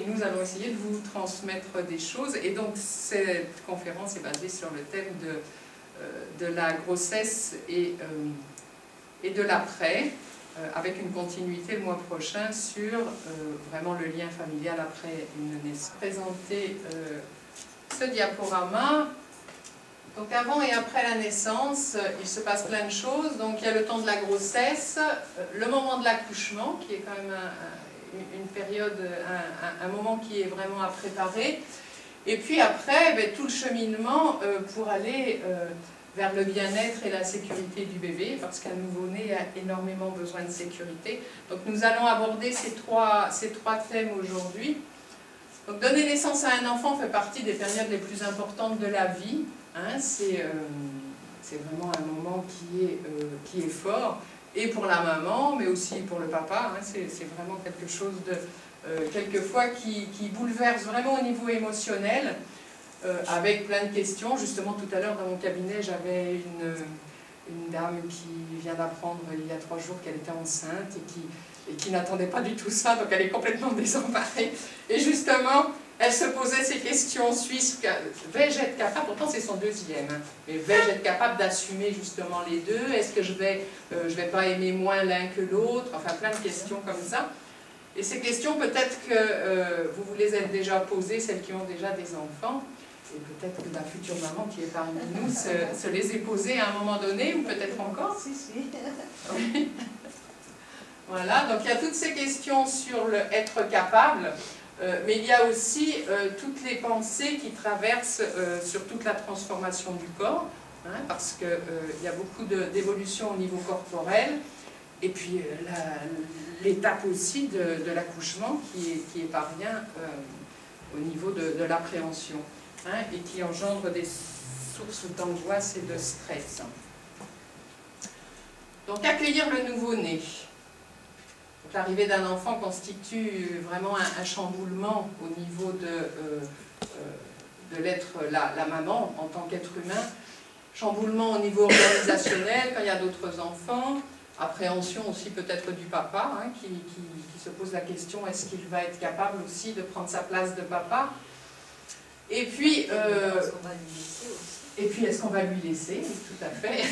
nous allons essayer de vous transmettre des choses. Et donc cette conférence est basée sur le thème de la grossesse et de l'après, avec une continuité le mois prochain sur vraiment le lien familial après une naissance. Présenter ce diaporama. Donc avant et après la naissance, il se passe plein de choses. Donc il y a le temps de la grossesse, le moment de l'accouchement, qui est quand même une période, un moment qui est vraiment à préparer. Et puis après, tout le cheminement pour aller vers le bien-être et la sécurité du bébé, parce qu'un nouveau-né a énormément besoin de sécurité. Donc nous allons aborder ces trois thèmes aujourd'hui. Donc donner naissance à un enfant fait partie des périodes les plus importantes de la vie. Hein, c'est vraiment un moment qui est fort, et pour la maman, mais aussi pour le papa. Hein, c'est vraiment quelque chose de, quelquefois, qui bouleverse vraiment au niveau émotionnel, avec plein de questions. Justement, tout à l'heure, dans mon cabinet, j'avais une dame qui vient d'apprendre il y a 3 jours qu'elle était enceinte et qui n'attendait pas du tout ça, donc elle est complètement désemparée. Et justement, elle se posait ces questions suisses. Vais-je être capable, pourtant c'est son deuxième, hein, mais vais-je être capable d'assumer justement les deux? Est-ce que je vais pas aimer moins l'un que l'autre? Enfin, plein de questions comme ça. Et ces questions, peut-être que vous vous les êtes déjà posées, celles qui ont déjà des enfants, et peut-être que la future maman qui est parmi nous se les est posées à un moment donné, ou peut-être encore. Si. Oui. Voilà, donc il y a toutes ces questions sur le être capable. Mais il y a aussi toutes les pensées qui traversent sur toute la transformation du corps, hein, parce qu'il y a beaucoup d'évolutions au niveau corporel, et puis l'étape aussi de l'accouchement qui éparvient au niveau de l'appréhension, hein, et qui engendre des sources d'angoisse et de stress. Donc accueillir le nouveau-né. L'arrivée d'un enfant constitue vraiment un chamboulement au niveau de l'être, la maman en tant qu'être humain, chamboulement au niveau organisationnel quand il y a d'autres enfants, appréhension aussi peut-être du papa, hein, qui se pose la question, est-ce qu'il va être capable aussi de prendre sa place de papa? Et puis, est-ce qu'on va lui laisser? Tout à fait.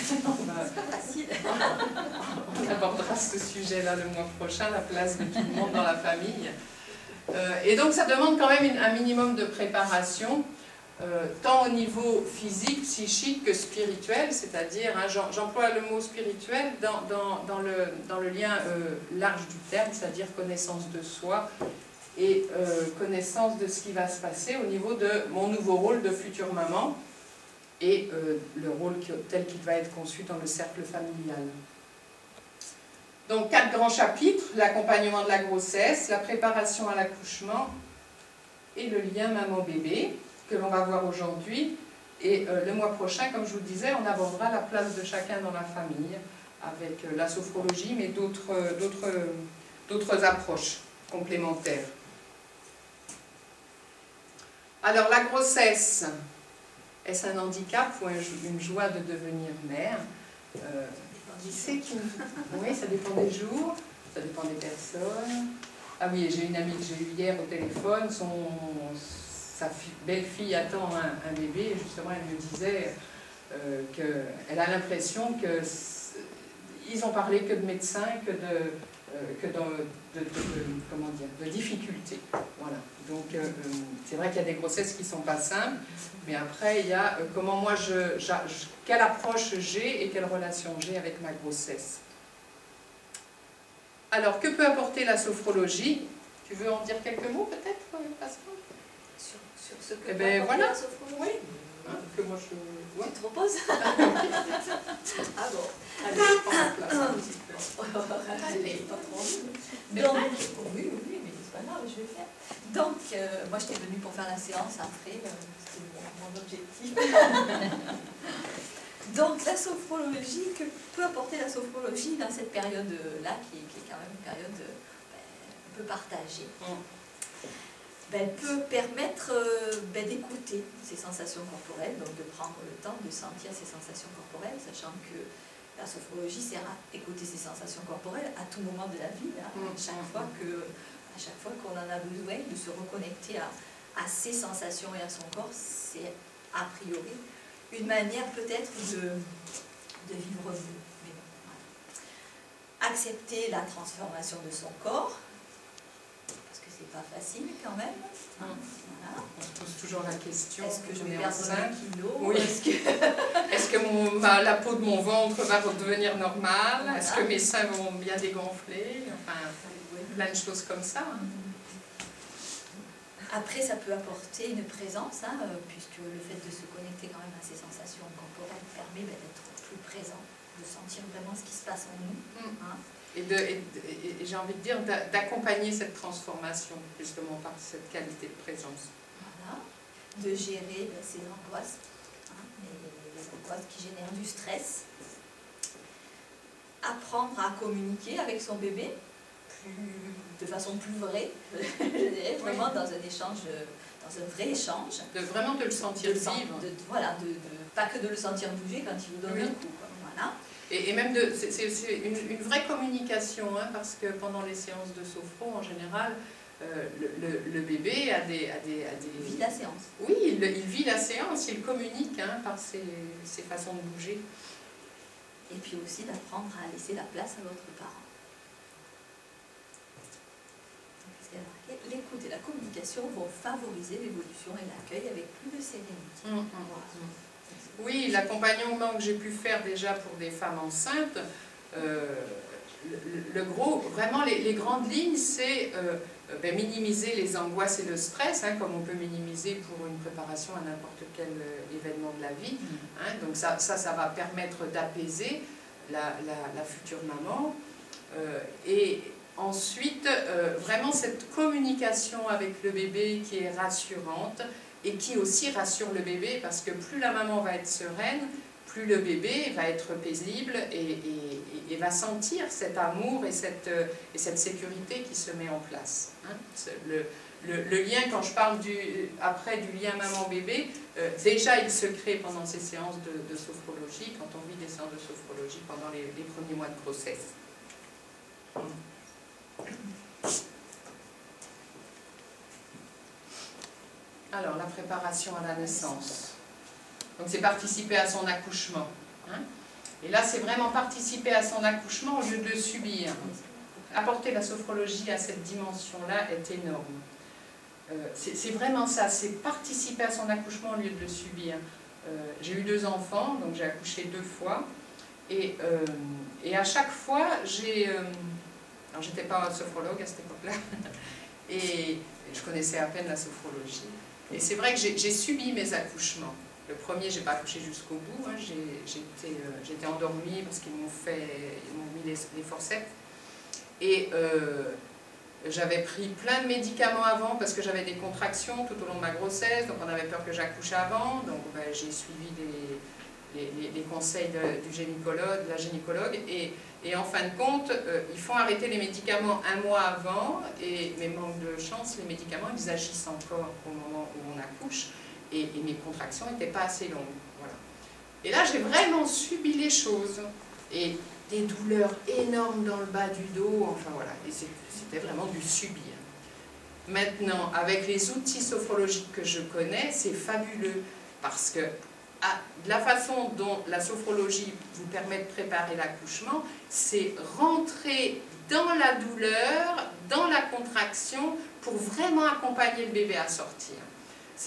On abordera ce sujet-là le mois prochain, la place de tout le monde dans la famille. Et donc ça demande quand même un minimum de préparation, tant au niveau physique, psychique que spirituel, c'est-à-dire, hein, j'emploie le mot spirituel dans le lien large du terme, c'est-à-dire connaissance de soi et connaissance de ce qui va se passer au niveau de mon nouveau rôle de future maman, et le rôle tel qu'il va être conçu dans le cercle familial. Donc 4 grands chapitres: l'accompagnement de la grossesse, la préparation à l'accouchement et le lien maman-bébé, que l'on va voir aujourd'hui. Et le mois prochain, comme je vous le disais, on abordera la place de chacun dans la famille, avec la sophrologie, mais d'autres approches complémentaires. Alors la grossesse, est-ce un handicap ou une joie de devenir mère? Qui sait qui... Oui, ça dépend des jours, ça dépend des personnes. Ah oui, j'ai une amie que j'ai eue hier au téléphone, sa belle-fille attend un bébé, et justement elle me disait qu'elle a l'impression qu'ils ont parlé que de médecins, comment dire, de difficultés. Voilà. Donc c'est vrai qu'il y a des grossesses qui ne sont pas simples, mais après il y a comment moi quelle approche j'ai et quelle relation j'ai avec ma grossesse. Alors que peut apporter la sophrologie? Tu veux en dire quelques mots peut-être, Pascal? Sur ce que peut apporter la sophrologie? Oui. Hein, que moi je... Tu te reposes? Ah bon. Allez, prends la place un petit peu. Allez, pas trop. Donc, oui, mais c'est pas grave, je vais faire. Donc, moi j'étais venue pour faire la séance après, c'était mon objectif. Donc, la sophrologie, que peut apporter la sophrologie dans cette période-là, qui est quand même une période un peu partagée? Elle peut permettre d'écouter ses sensations corporelles, donc de prendre le temps de sentir ses sensations corporelles, sachant que La sophrologie sert à écouter ses sensations corporelles à tout moment de la vie, hein, à chaque fois qu'on en a besoin, de se reconnecter à ses sensations et à son corps, c'est a priori une manière peut-être de vivre mieux. Mais bon, voilà. Accepter la transformation de son corps, parce que c'est pas facile quand même. Hein, voilà. On se pose toujours la question, est-ce que je vais perdre perdre 20 kilos? Oui. Est-ce que la peau de mon ventre va redevenir normale? Voilà. Est-ce que mes seins vont bien dégonfler? Enfin, plein de choses comme ça. Hein. Après, ça peut apporter une présence, hein, puisque le fait de se connecter quand même à ses sensations corporelles permet d'être plus présent, de sentir vraiment ce qui se passe en nous. Hein. Et j'ai envie de dire d'accompagner cette transformation, justement, par cette qualité de présence. Voilà. De gérer ses angoisses, hein, les angoisses qui génèrent du stress. Apprendre à communiquer avec son bébé, de façon plus vraie, je dirais, vraiment dans un échange, dans un vrai échange. Vraiment de le sentir vivre. Voilà, pas que de le sentir bouger quand il vous donne un coup. Quoi. Voilà. Et même, c'est une vraie communication, hein, parce que pendant les séances de sophro, en général, le bébé vit la séance. Oui, il vit la séance, il communique, hein, par ses façons de bouger. Et puis aussi d'apprendre à laisser la place à votre parent. L'écoute et la communication vont favoriser l'évolution et l'accueil avec plus de sérénité. Voilà. Oui, l'accompagnement que j'ai pu faire déjà pour des femmes enceintes, vraiment les grandes lignes, c'est minimiser les angoisses et le stress, hein, comme on peut minimiser pour une préparation à n'importe quel événement de la vie. Hein, donc ça va permettre d'apaiser la future maman. Et ensuite, vraiment cette communication avec le bébé qui est rassurante et qui aussi rassure le bébé, parce que plus la maman va être sereine, plus le bébé va être paisible et va sentir cet amour et cette sécurité qui se met en place. Hein. Le lien, quand je parle du lien maman-bébé, déjà il se crée pendant ces séances de sophrologie, quand on vit des séances de sophrologie pendant les premiers mois de grossesse. Alors, la préparation à la naissance. Donc, c'est participer à son accouchement. Hein. Et là, c'est vraiment participer à son accouchement au lieu de le subir. Apporter la sophrologie à cette dimension-là est énorme. C'est vraiment ça, c'est participer à son accouchement au lieu de le subir. J'ai eu 2 enfants, donc j'ai accouché 2 fois. Et à chaque fois, alors, j'étais pas sophrologue à cette époque-là, et je connaissais à peine la sophrologie. Et c'est vrai que j'ai subi mes accouchements. Le premier, j'ai pas accouché jusqu'au bout, hein. J'étais endormie parce qu'ils m'ont mis les forceps. Et j'avais pris plein de médicaments avant parce que j'avais des contractions tout au long de ma grossesse, donc on avait peur que j'accouche avant, donc j'ai suivi les conseils du gynécologue, de la gynécologue, et en fin de compte, ils font arrêter les médicaments 1 mois avant, mais manque de chance, les médicaments, ils agissent encore au moment où on accouche, et mes contractions n'étaient pas assez longues. Voilà. Et là, j'ai vraiment subi les choses, et des douleurs énormes dans le bas du dos, enfin voilà, et c'était vraiment du subir. Maintenant, avec les outils sophrologiques que je connais, c'est fabuleux, parce que la façon dont la sophrologie vous permet de préparer l'accouchement, c'est rentrer dans la douleur, dans la contraction, pour vraiment accompagner le bébé à sortir.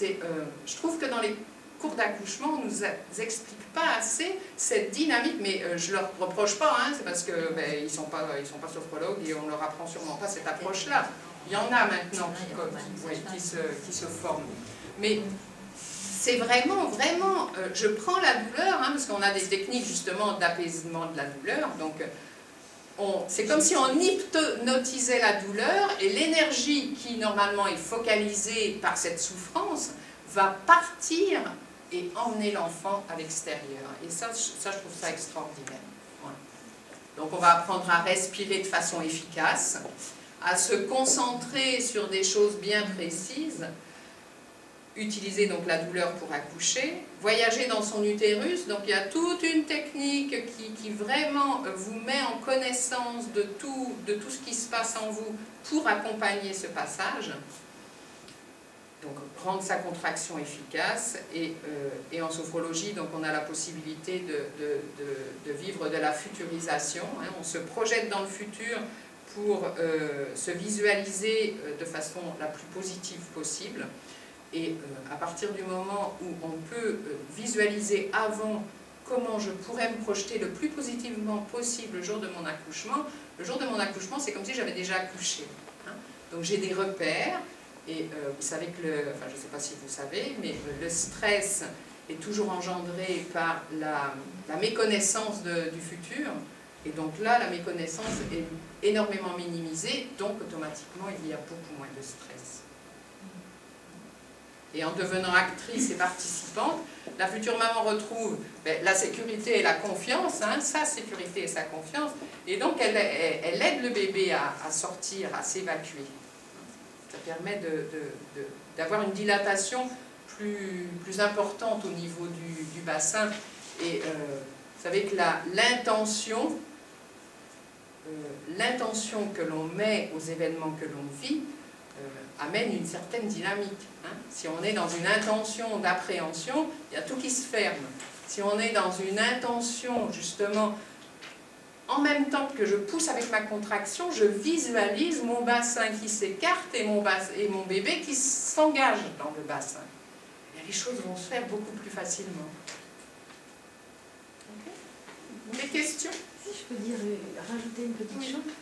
Je trouve que dans les cours d'accouchement, on ne nous explique pas assez cette dynamique, mais je ne leur reproche pas, hein, c'est parce qu'ils ne sont pas sophrologues et on ne leur apprend sûrement pas cette approche-là. Il y en a maintenant qui se forment. Mais c'est vraiment, je prends la douleur, hein, parce qu'on a des techniques justement d'apaisement de la douleur, donc c'est comme si on hypnotisait la douleur, et l'énergie qui normalement est focalisée par cette souffrance va partir et emmener l'enfant à l'extérieur. Et ça, je trouve ça extraordinaire. Voilà. Donc on va apprendre à respirer de façon efficace, à se concentrer sur des choses bien précises, utiliser donc la douleur pour accoucher, voyager dans son utérus, donc il y a toute une technique qui vraiment vous met en connaissance de tout ce qui se passe en vous pour accompagner ce passage. Donc rendre sa contraction efficace, et en sophrologie, donc on a la possibilité de vivre de la futurisation, hein. On se projette dans le futur pour se visualiser de façon la plus positive possible. Et à partir du moment où on peut visualiser avant comment je pourrais me projeter le plus positivement possible le jour de mon accouchement, c'est comme si j'avais déjà accouché, hein. Donc j'ai des repères, et vous savez que, enfin je ne sais pas si vous savez, mais le stress est toujours engendré par la méconnaissance du futur, et donc là la méconnaissance est énormément minimisée, donc automatiquement il y a beaucoup moins de stress. Et en devenant actrice et participante, la future maman retrouve la sécurité et la confiance, hein, sa sécurité et sa confiance, et donc elle aide le bébé à sortir, à s'évacuer. Ça permet d'avoir une dilatation plus importante au niveau du bassin. Et vous savez que l'intention que l'on met aux événements que l'on vit amène une certaine dynamique, hein. Si on est dans une intention d'appréhension, il y a tout qui se ferme. Si on est dans une intention, justement, en même temps que je pousse avec ma contraction, je visualise mon bassin qui s'écarte et mon bébé qui s'engage dans le bassin. Et les choses vont se faire beaucoup plus facilement. Okay. Des questions? Si je peux rajouter une petite chose.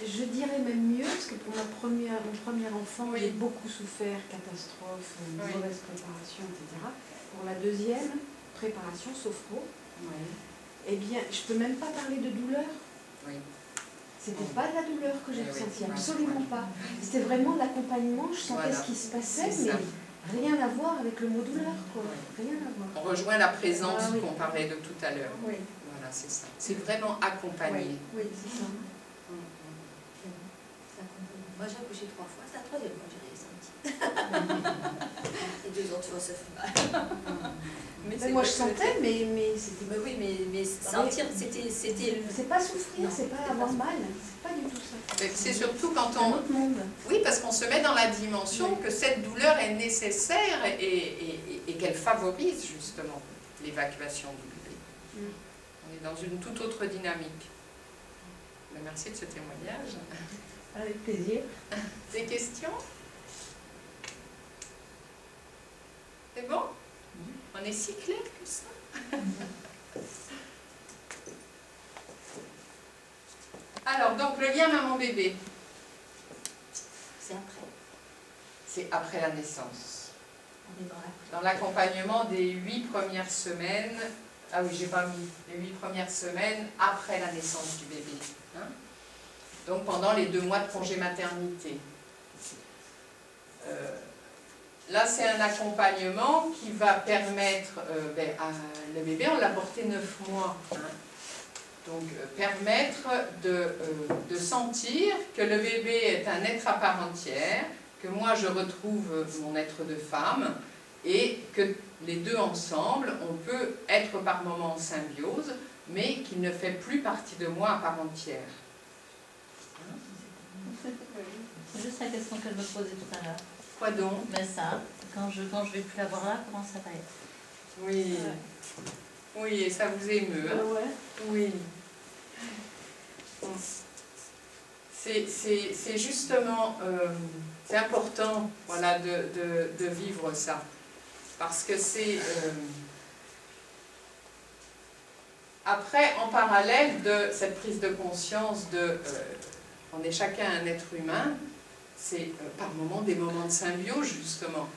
Je dirais même mieux, parce que pour mon premier enfant, j'ai beaucoup souffert, catastrophe, mauvaise préparation, etc. Pour la deuxième, préparation, sophro, eh bien, je ne peux même pas parler de douleur. C'était pas de la douleur que j'ai ressentie, absolument pas. C'était vraiment de l'accompagnement, je sentais ce qui se passait, mais rien à voir avec le mot douleur, quoi. Rien à voir. On rejoint la présence qu'on parlait de tout à l'heure. Oui. Voilà, c'est ça. C'est vraiment accompagné. Oui, c'est ça. Moi j'ai accouché 3 fois, c'est la 3e fois que j'ai ressenti. Les 2 autres fois ça fait mal. Mais moi je sentais, mais c'était... Oui, mais sentir, c'était... C'est pas souffrir, c'est pas avoir mal, c'est pas du tout ça. C'est surtout quand on... un autre monde. Oui, parce qu'on se met dans la dimension que cette douleur est nécessaire et qu'elle favorise justement l'évacuation du bébé. On est dans une toute autre dynamique. Mais merci de ce témoignage. Avec plaisir. Des questions? C'est bon? On est si clair que ça? Alors, donc, le lien maman-bébé. C'est après. C'est après la naissance. On est dans l'accompagnement des 8 premières semaines. Ah oui, j'ai pas mis les 8 premières semaines après la naissance du bébé. Hein? Donc pendant les 2 mois de congé maternité. Là, c'est un accompagnement qui va permettre, le bébé, on l'a porté 9 mois. Hein? Donc, permettre de sentir que le bébé est un être à part entière, que moi, je retrouve mon être de femme, et que les deux ensemble, on peut être par moments en symbiose, mais qu'il ne fait plus partie de moi à part entière. C'est juste la question qu'elle me posait tout à l'heure. Quoi donc? Ben ça, quand je vais plus la voir là, comment ça va être? Oui. Ouais. Oui, et ça vous émeut. Hein? Ouais. Oui. C'est justement, c'est important, voilà, de vivre ça. Parce que c'est... après, en parallèle de cette prise de conscience de... on est chacun un être humain, c'est par moments des moments de symbiose, justement,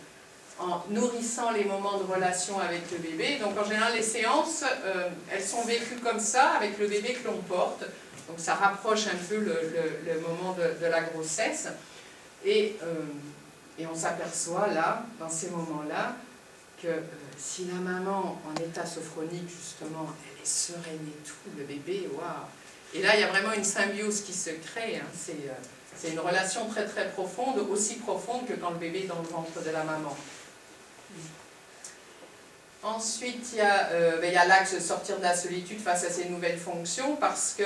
en nourrissant les moments de relation avec le bébé. Donc en général, les séances, elles sont vécues comme ça, avec le bébé que l'on porte. Donc ça rapproche un peu le moment de la grossesse. Et on s'aperçoit là, dans ces moments-là, que si la maman en état sophronique, justement, elle est sereine et tout, le bébé, waouh! Et là, il y a vraiment une symbiose qui se crée. Hein. C'est une relation très très profonde, aussi profonde que quand le bébé est dans le ventre de la maman. Ensuite, il y a l'axe de sortir de la solitude face à ces nouvelles fonctions, parce que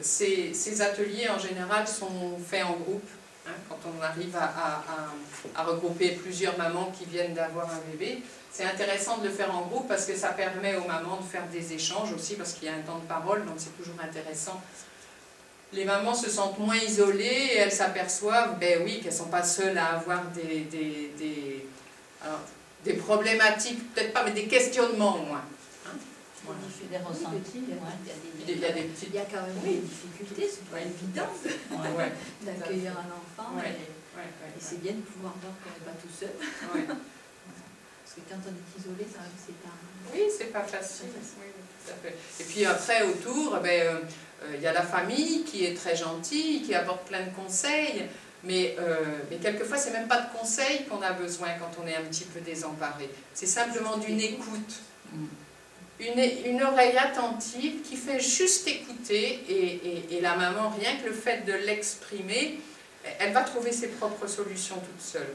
ces ateliers, en général, sont faits en groupe. Hein, quand on arrive à regrouper plusieurs mamans qui viennent d'avoir un bébé, c'est intéressant de le faire en groupe parce que ça permet aux mamans de faire des échanges aussi, parce qu'il y a un temps de parole, donc c'est toujours intéressant. Les mamans se sentent moins isolées et elles s'aperçoivent, ben oui, qu'elles ne sont pas seules à avoir des problématiques, peut-être pas, mais des questionnements au moins. Hein, voilà. Des ressentis, Il y a des petites... Il y a quand même des difficultés, c'est pas évident Ouais. d'accueillir un enfant Ouais. et c'est bien de pouvoir voir qu'on n'est pas tout seul. Ouais. Parce que quand on est isolé, quand même, c'est pas... Oui, c'est pas facile. Oui, tout à fait. Et puis après, autour, il y a la famille qui est très gentille, qui apporte plein de conseils, mais quelquefois, c'est même pas de conseils qu'on a besoin quand on est un petit peu désemparé. C'est simplement d'une écoute. Une oreille attentive qui fait juste écouter, et la maman, rien que le fait de l'exprimer, elle va trouver ses propres solutions toute seule.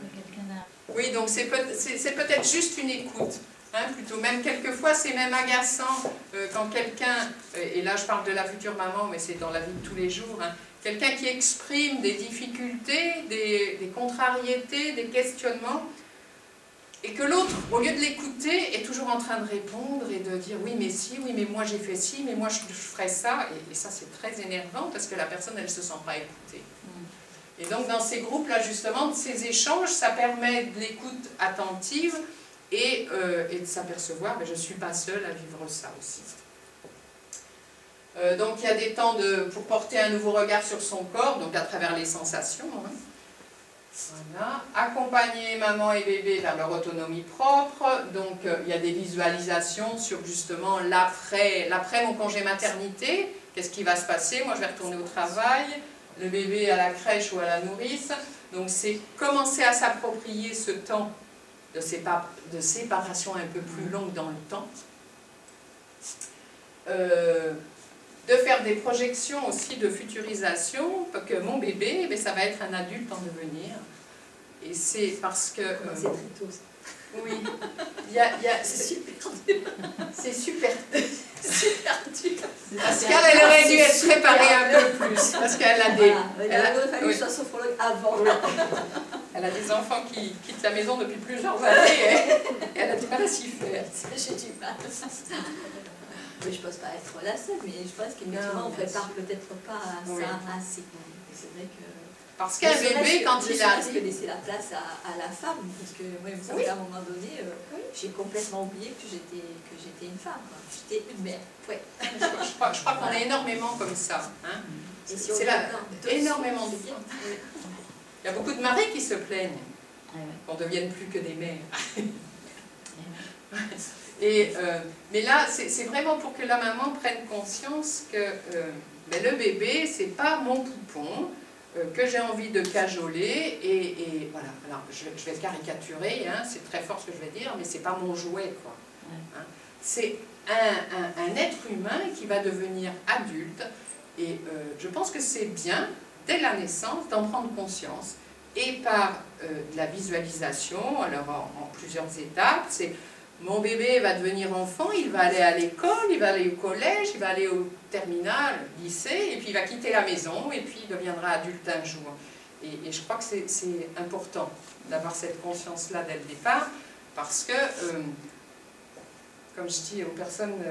Oui, donc c'est peut-être juste une écoute. Hein, plutôt, même quelquefois c'est même agaçant quand quelqu'un, et là je parle de la future maman, mais c'est dans la vie de tous les jours, hein, quelqu'un qui exprime des difficultés, des contrariétés, des questionnements, et que l'autre, au lieu de l'écouter, est toujours en train de répondre et de dire oui mais si, oui mais moi j'ai fait ci, mais moi je ferais ça, et ça c'est très énervant parce que la personne elle ne se sent pas écoutée. Et donc dans ces groupes-là justement, ces échanges, ça permet de l'écoute attentive, et de s'apercevoir, je ne suis pas seule à vivre ça aussi. Donc il y a des temps pour porter un nouveau regard sur son corps, donc à travers les sensations. Hein. Voilà. Accompagner maman et bébé vers leur autonomie propre. Donc il y a des visualisations sur justement l'après mon congé maternité. Qu'est-ce qui va se passer? Moi je vais retourner au travail, le bébé à la crèche ou à la nourrice. Donc c'est commencer à s'approprier ce temps de séparation un peu plus longue dans le temps. De faire des projections aussi de futurisation, que mon bébé, ça va être un adulte en devenir. Et c'est parce que... c'est très tôt. Oui. C'est super dur. C'est super dur. Pascal, elle aurait dû être préparée un peu plus. Parce qu'elle a des... Il aurait fallu que je sois sophrologue avant. Oui. Elle a des enfants qui quittent la maison depuis plusieurs années et elle a du mal à s'y faire. J'ai du mal. Mais je ne pense pas être la seule, mais je pense qu'effectivement on ne prépare peut-être pas ça assez. C'est vrai que... Parce qu'un bébé, quand il arrive... Je laisser la place à la femme, parce que moi, vous savez, à un moment donné, j'ai complètement oublié que j'étais une femme. J'étais une mère. Ouais. Je crois qu'on est énormément comme ça. Hein. C'est là, énormément de gens. Il y a beaucoup de maris qui se plaignent qu'on ne devienne plus que des mères. Mais là, c'est vraiment pour que la maman prenne conscience que le bébé, c'est pas mon poupon, que j'ai envie de cajoler, et voilà. Alors, je vais caricaturer, hein, c'est très fort ce que je vais dire, mais c'est pas mon jouet, quoi. Hein. C'est un être humain qui va devenir adulte, et je pense que c'est bien, dès la naissance, d'en prendre conscience, et par de la visualisation, alors en plusieurs étapes. C'est mon bébé va devenir enfant, il va aller à l'école, il va aller au collège, il va aller au terminal, lycée, et puis il va quitter la maison, et puis il deviendra adulte un jour. Et je crois que c'est important d'avoir cette conscience-là dès le départ, parce que, comme je dis aux personnes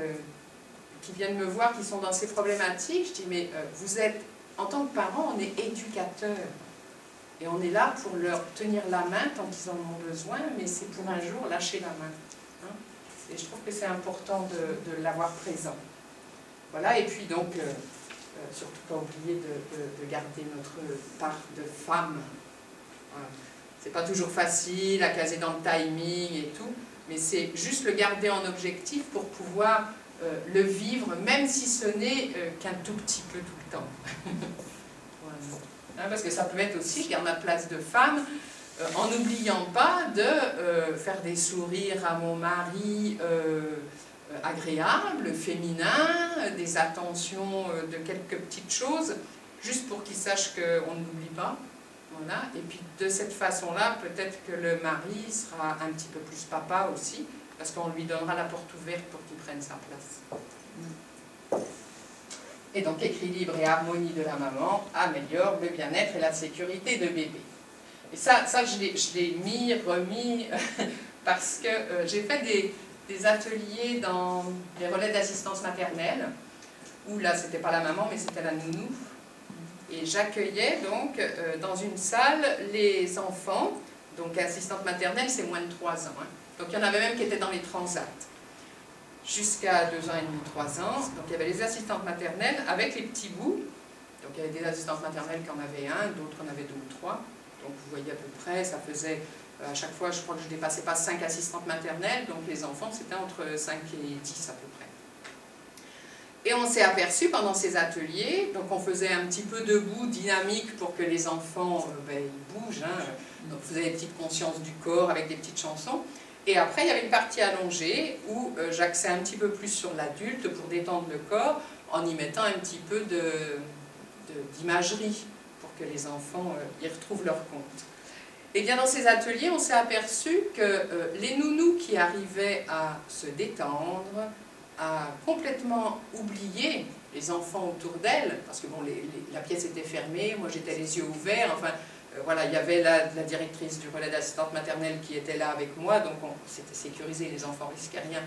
qui viennent me voir, qui sont dans ces problématiques, je dis, mais vous êtes, en tant que parents, on est éducateurs. Et on est là pour leur tenir la main tant qu'ils en ont besoin, mais c'est pour un jour lâcher la main. Hein. Et je trouve que c'est important de l'avoir présent. Voilà, et puis donc, surtout pas oublier de garder notre part de femme. Voilà. C'est pas toujours facile à caser dans le timing et tout, mais c'est juste le garder en objectif pour pouvoir le vivre, même si ce n'est qu'un tout petit peu tout le temps. Voilà. Hein, parce que ça peut être aussi, je garde ma place de femme, en n'oubliant pas de faire des sourires à mon mari agréables, féminins, des attentions de quelques petites choses, juste pour qu'il sache qu'on ne l'oublie pas. Voilà. Et puis de cette façon-là, peut-être que le mari sera un petit peu plus papa aussi, parce qu'on lui donnera la porte ouverte pour qu'il prenne sa place. Et donc équilibre et harmonie de la maman améliore le bien-être et la sécurité de bébé. Et ça je l'ai remis, parce que j'ai fait des ateliers dans les relais d'assistance maternelle, où là, c'était pas la maman, mais c'était la nounou. Et j'accueillais donc dans une salle les enfants, donc assistante maternelle, c'est moins de 3 ans. Hein. Donc il y en avait même qui étaient dans les transats, jusqu'à 2 ans et demi, 3 ans. Donc il y avait les assistantes maternelles avec les petits bouts. Donc il y avait des assistantes maternelles qui en avaient un, d'autres en avaient 2 ou 3. Donc vous voyez à peu près, ça faisait, à chaque fois, je crois que je ne dépassais pas 5 assistantes maternelles, donc les enfants c'était entre 5 et 10 à peu près. Et on s'est aperçu pendant ces ateliers, donc on faisait un petit peu debout, dynamique, pour que les enfants ils bougent, hein. Donc on faisait des petites consciences du corps avec des petites chansons. Et après il y avait une partie allongée où j'axais un petit peu plus sur l'adulte pour détendre le corps, en y mettant un petit peu d'imagerie, pour que les enfants y retrouvent leur compte. Et bien dans ces ateliers, on s'est aperçu que les nounous qui arrivaient à se détendre, à complètement oublier les enfants autour d'elle, parce que bon, la pièce était fermée, moi j'étais les yeux ouverts, enfin voilà, il y avait la directrice du relais d'assistante maternelle qui était là avec moi, donc c'était sécurisé, les enfants risquaient rien.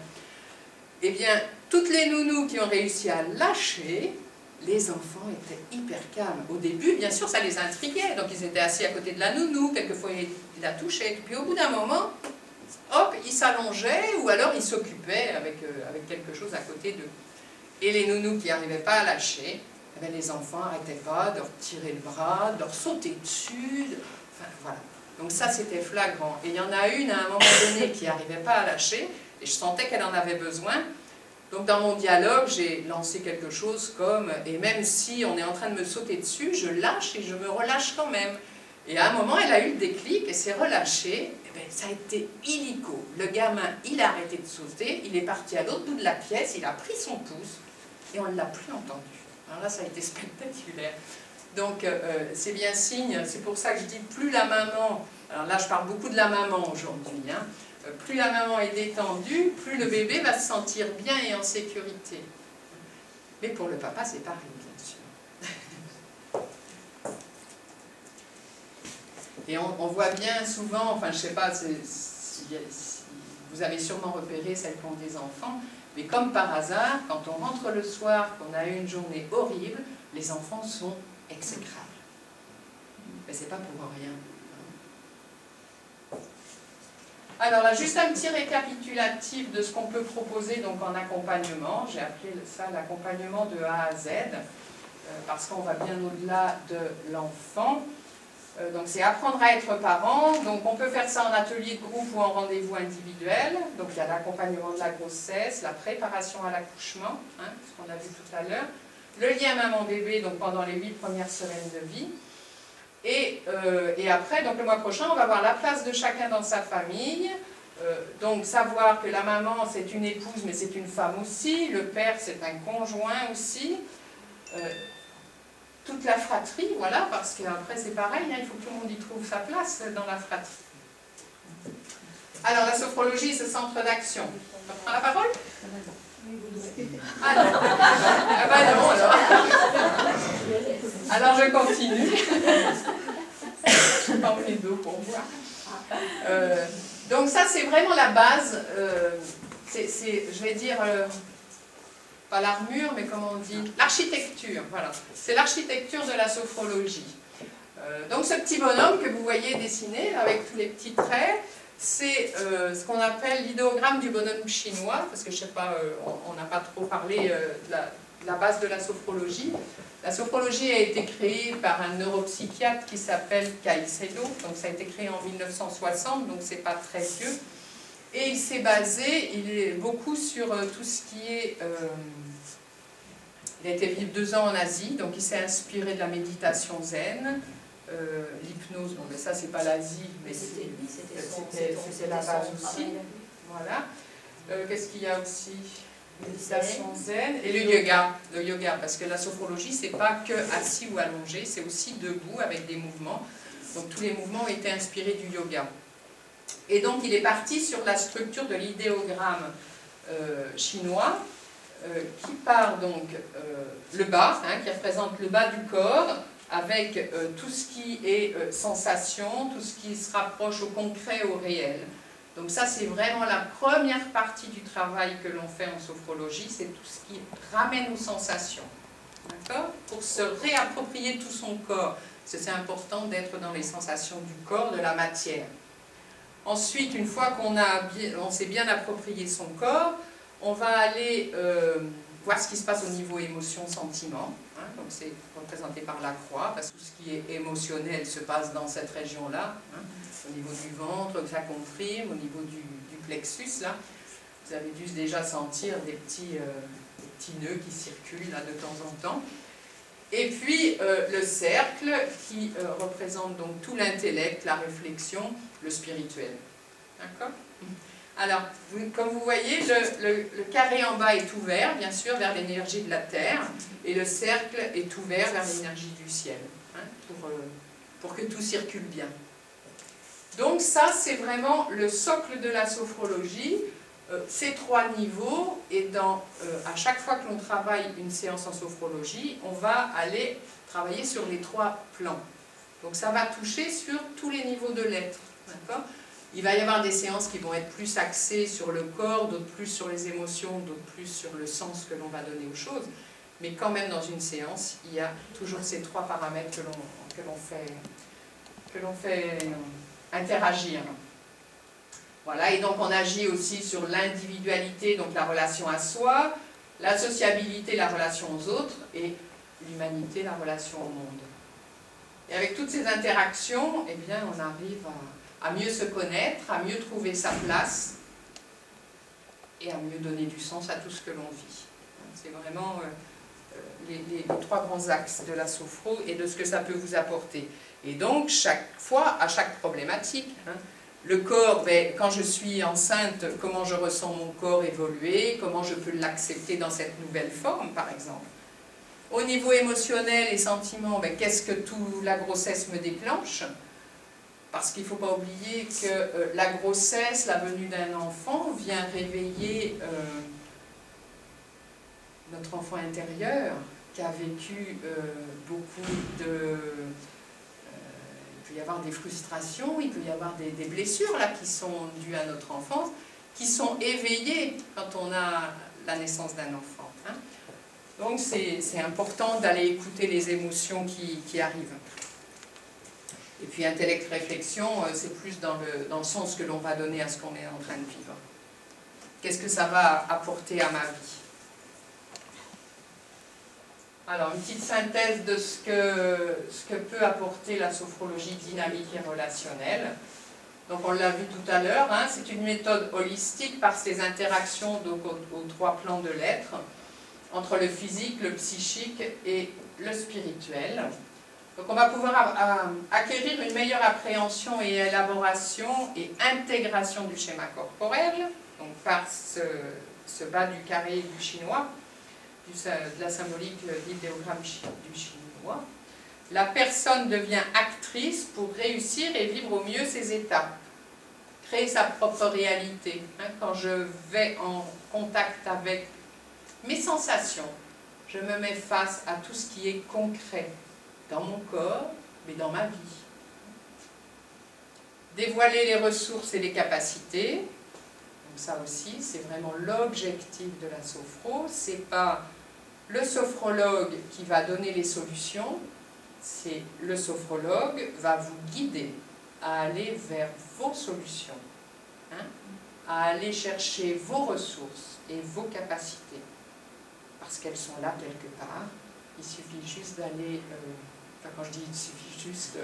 Et bien, toutes les nounous qui ont réussi à lâcher, les enfants étaient hyper calmes. Au début, bien sûr, ça les intriguait, donc ils étaient assis à côté de la nounou, quelquefois ils la touchaient, puis au bout d'un moment, hop, ils s'allongeaient ou alors ils s'occupaient avec quelque chose à côté d'eux. Et les nounous qui n'arrivaient pas à lâcher, eh bien, les enfants n'arrêtaient pas de leur tirer le bras, de leur sauter dessus, enfin voilà. Donc ça c'était flagrant. Et il y en a une à un moment donné qui n'arrivait pas à lâcher, et je sentais qu'elle en avait besoin. Donc dans mon dialogue, j'ai lancé quelque chose comme « et même si on est en train de me sauter dessus, je lâche et je me relâche quand même ». Et à un moment, elle a eu le déclic, et s'est relâchée. Et bien, ça a été illico. Le gamin, il a arrêté de sauter, il est parti à l'autre bout de la pièce, il a pris son pouce, et on ne l'a plus entendu. Alors là, ça a été spectaculaire. Donc, c'est bien signe, c'est pour ça que je dis, plus la maman, alors là, je parle beaucoup de la maman aujourd'hui, hein, plus la maman est détendue, plus le bébé va se sentir bien et en sécurité. Mais pour le papa, c'est pareil, bien sûr. Et on voit bien souvent, enfin je ne sais pas si vous avez sûrement repéré celles qui ont des enfants, mais comme par hasard, quand on rentre le soir, qu'on a eu une journée horrible, les enfants sont exécrables. Mais c'est pas pour rien. Alors là, juste un petit récapitulatif de ce qu'on peut proposer donc en accompagnement. J'ai appelé ça l'accompagnement de A à Z, parce qu'on va bien au-delà de l'enfant. Donc c'est apprendre à être parent, donc on peut faire ça en atelier de groupe ou en rendez-vous individuel. Donc il y a l'accompagnement de la grossesse, la préparation à l'accouchement, hein, ce qu'on a vu tout à l'heure, le lien maman-bébé donc pendant les 8 premières semaines de vie, et après, donc le mois prochain, on va voir la place de chacun dans sa famille, donc savoir que la maman c'est une épouse mais c'est une femme aussi, le père c'est un conjoint aussi, toute la fratrie, voilà, parce qu'après c'est pareil, hein, il faut que tout le monde y trouve sa place dans la fratrie. Alors la sophrologie, ce centre d'action. On prend la parole? Ah non. Ah bah non alors. Alors je continue. Je prends mes dos pour voir. Donc ça c'est vraiment la base, je vais dire... pas l'armure, mais comment on dit, l'architecture, voilà. C'est l'architecture de la sophrologie. Donc ce petit bonhomme que vous voyez dessiné, avec tous les petits traits, c'est ce qu'on appelle l'idéogramme du bonhomme chinois, parce que je ne sais pas, on n'a pas trop parlé de la base de la sophrologie. La sophrologie a été créée par un neuropsychiatre qui s'appelle Caicedo, donc ça a été créé en 1960, donc c'est pas très vieux. Et il s'est basé, il est beaucoup sur tout ce qui est... il a été vivre 2 ans en Asie, donc il s'est inspiré de la méditation zen, l'hypnose, bon mais ça c'est pas l'Asie, mais c'est la base aussi. Voilà. Qu'est-ce qu'il y a aussi? Méditation zen et le yoga, parce que la sophrologie c'est pas que assis ou allongé, c'est aussi debout avec des mouvements. Donc tous les mouvements ont été inspirés du yoga. Et donc il est parti sur la structure de l'idéogramme chinois, qui part donc le bas, qui représente le bas du corps, avec tout ce qui est sensation, tout ce qui se rapproche au concret, au réel. Donc ça, c'est vraiment la première partie du travail que l'on fait en sophrologie, c'est tout ce qui ramène aux sensations. D'accord ? Pour se réapproprier tout son corps, parce que c'est important d'être dans les sensations du corps, de la matière. Ensuite, une fois on s'est bien approprié son corps, on va aller voir ce qui se passe au niveau émotion-sentiment. Donc c'est représenté par la croix, parce que tout ce qui est émotionnel se passe dans cette région-là, au niveau du ventre, que ça comprime, au niveau du plexus, là. Vous avez dû déjà sentir des petits nœuds qui circulent là de temps en temps. Et puis le cercle qui représente donc tout l'intellect, la réflexion, le spirituel. D'accord ? Alors, comme vous voyez, le carré en bas est ouvert, bien sûr, vers l'énergie de la Terre, et le cercle est ouvert vers l'énergie du ciel, pour que tout circule bien. Donc ça, c'est vraiment le socle de la sophrologie, ces trois niveaux, et à chaque fois que l'on travaille une séance en sophrologie, on va aller travailler sur les trois plans. Donc ça va toucher sur tous les niveaux de l'être, d'accord ? Il va y avoir des séances qui vont être plus axées sur le corps, d'autres plus sur les émotions, d'autres plus sur le sens que l'on va donner aux choses. Mais quand même, dans une séance, il y a toujours ces trois paramètres que l'on fait interagir. Voilà, et donc on agit aussi sur l'individualité, donc la relation à soi, la sociabilité, la relation aux autres, et l'humanité, la relation au monde. Et avec toutes ces interactions, eh bien, on arrive à mieux se connaître, à mieux trouver sa place et à mieux donner du sens à tout ce que l'on vit. C'est vraiment les trois grands axes de la sophro et de ce que ça peut vous apporter. Et donc, chaque fois, à chaque problématique, le corps, quand je suis enceinte, comment je ressens mon corps évoluer, comment je peux l'accepter dans cette nouvelle forme, par exemple. Au niveau émotionnel et sentiment, qu'est-ce que la grossesse me déclenche ? Parce qu'il ne faut pas oublier que la grossesse, la venue d'un enfant, vient réveiller notre enfant intérieur qui a vécu beaucoup de... il peut y avoir des frustrations, il peut y avoir des blessures là, qui sont dues à notre enfance, qui sont éveillées quand on a la naissance d'un enfant. Donc c'est important d'aller écouter les émotions qui arrivent. Et puis intellect-réflexion, c'est plus dans le sens que l'on va donner à ce qu'on est en train de vivre. Qu'est-ce que ça va apporter à ma vie? Alors, une petite synthèse de ce que peut apporter la sophrologie dynamique et relationnelle. Donc, on l'a vu tout à l'heure, c'est une méthode holistique par ses interactions donc, aux trois plans de l'être, entre le physique, le psychique et le spirituel. Donc on va pouvoir acquérir une meilleure appréhension et élaboration et intégration du schéma corporel, donc par ce bas du carré du chinois, de la symbolique de l'idéogramme du chinois. La personne devient actrice pour réussir et vivre au mieux ses étapes, créer sa propre réalité. Quand je vais en contact avec mes sensations, je me mets face à tout ce qui est concret, dans mon corps, mais dans ma vie. Dévoiler les ressources et les capacités, donc ça aussi, c'est vraiment l'objectif de la sophro. C'est pas le sophrologue qui va donner les solutions, c'est le sophrologue va vous guider à aller vers vos solutions, à aller chercher vos ressources et vos capacités, parce qu'elles sont là quelque part. Il suffit juste d'aller... quand je dis il suffit juste,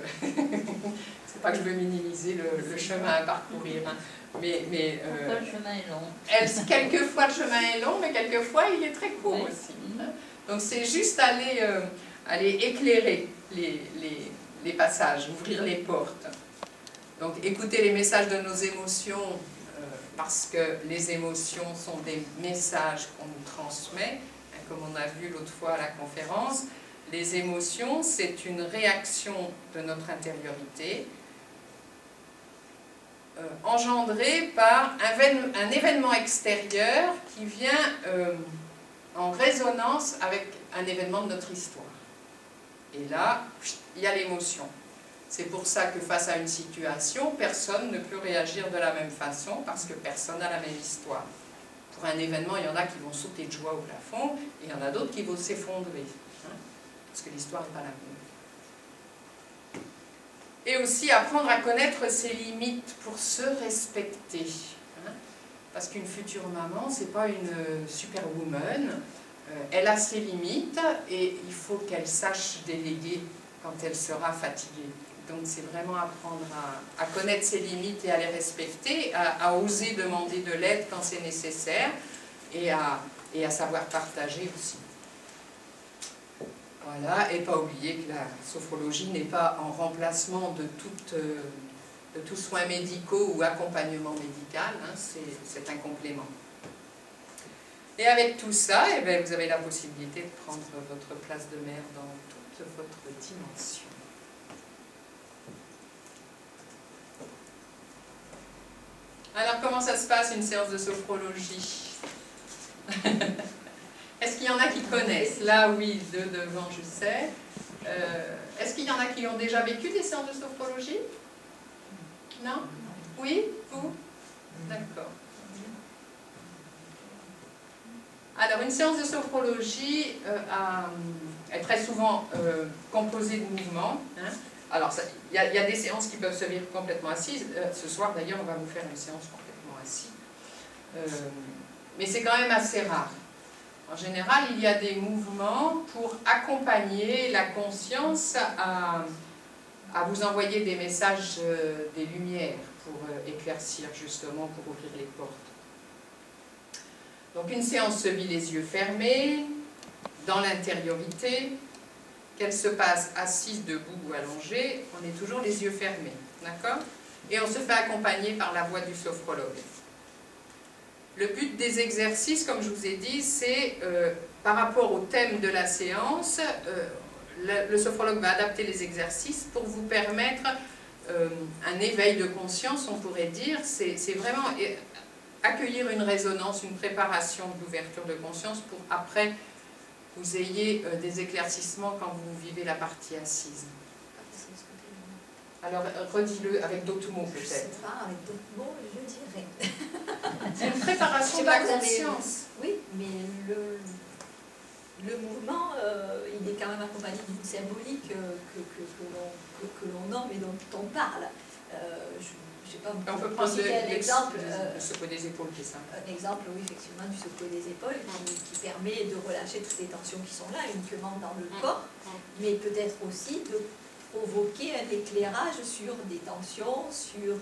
c'est pas que je veux minimiser le chemin à parcourir, mais pourquoi le chemin est long? Quelquefois le chemin est long, mais quelquefois il est très court aussi. Donc c'est juste aller éclairer les passages, ouvrir les portes. Donc écouter les messages de nos émotions, parce que les émotions sont des messages qu'on nous transmet, comme on a vu l'autre fois à la conférence. Les émotions, c'est une réaction de notre intériorité engendrée par un événement extérieur qui vient en résonance avec un événement de notre histoire. Et là, il y a l'émotion. C'est pour ça que face à une situation, personne ne peut réagir de la même façon parce que personne n'a la même histoire. Pour un événement, il y en a qui vont sauter de joie au plafond et il y en a d'autres qui vont s'effondrer, hein, parce que l'histoire n'est pas la même. Et aussi apprendre à connaître ses limites pour se respecter. Hein, parce qu'une future maman, ce n'est pas une superwoman, elle a ses limites et il faut qu'elle sache déléguer quand elle sera fatiguée. Donc c'est vraiment apprendre à connaître ses limites et à les respecter, à oser demander de l'aide quand c'est nécessaire et à savoir partager aussi. Voilà, et pas oublier que la sophrologie n'est pas en remplacement de tout soins médicaux ou accompagnement médical, hein, c'est un complément. Et avec tout ça, eh bien, vous avez la possibilité de prendre votre place de mère dans toute votre dimension. Alors, comment ça se passe une séance de sophrologie? Est-ce qu'il y en a qui connaissent? Là, oui, deux devant, je sais. Est-ce qu'il y en a qui ont déjà vécu des séances de sophrologie? Non? Oui? Vous? D'accord. Alors, une séance de sophrologie est très souvent composée de mouvements. Hein. Alors, il y a des séances qui peuvent se vivre complètement assises. Ce soir, d'ailleurs, on va vous faire une séance complètement assise. Mais c'est quand même assez rare. En général, il y a des mouvements pour accompagner la conscience à vous envoyer des messages, des lumières, pour éclaircir justement, pour ouvrir les portes. Donc une séance se vit les yeux fermés, dans l'intériorité. Qu'elle se passe assise, debout ou allongée, on est toujours les yeux fermés, d'accord? Et on se fait accompagner par la voix du sophrologue. Le but des exercices, comme je vous ai dit, c'est par rapport au thème de la séance, le sophrologue va adapter les exercices pour vous permettre un éveil de conscience, on pourrait dire. C'est vraiment accueillir une résonance, une préparation de l'ouverture de conscience pour après vous ayez des éclaircissements quand vous vivez la partie assise. Alors, redis-le avec d'autres mots peut-être. Je ne sais pas, avec d'autres mots, je dirais. C'est une préparation de la conscience. Oui, mais le mouvement, il est quand même accompagné d'une symbolique que l'on nomme et dont on parle. Je sais pas, on peut prendre l'exemple. Le secouer des épaules, qui est ça. Un exemple, oui, effectivement, du secouer des épaules qui permet de relâcher toutes les tensions qui sont là, uniquement dans le corps, mais peut-être aussi de provoquer un éclairage sur des tensions, sur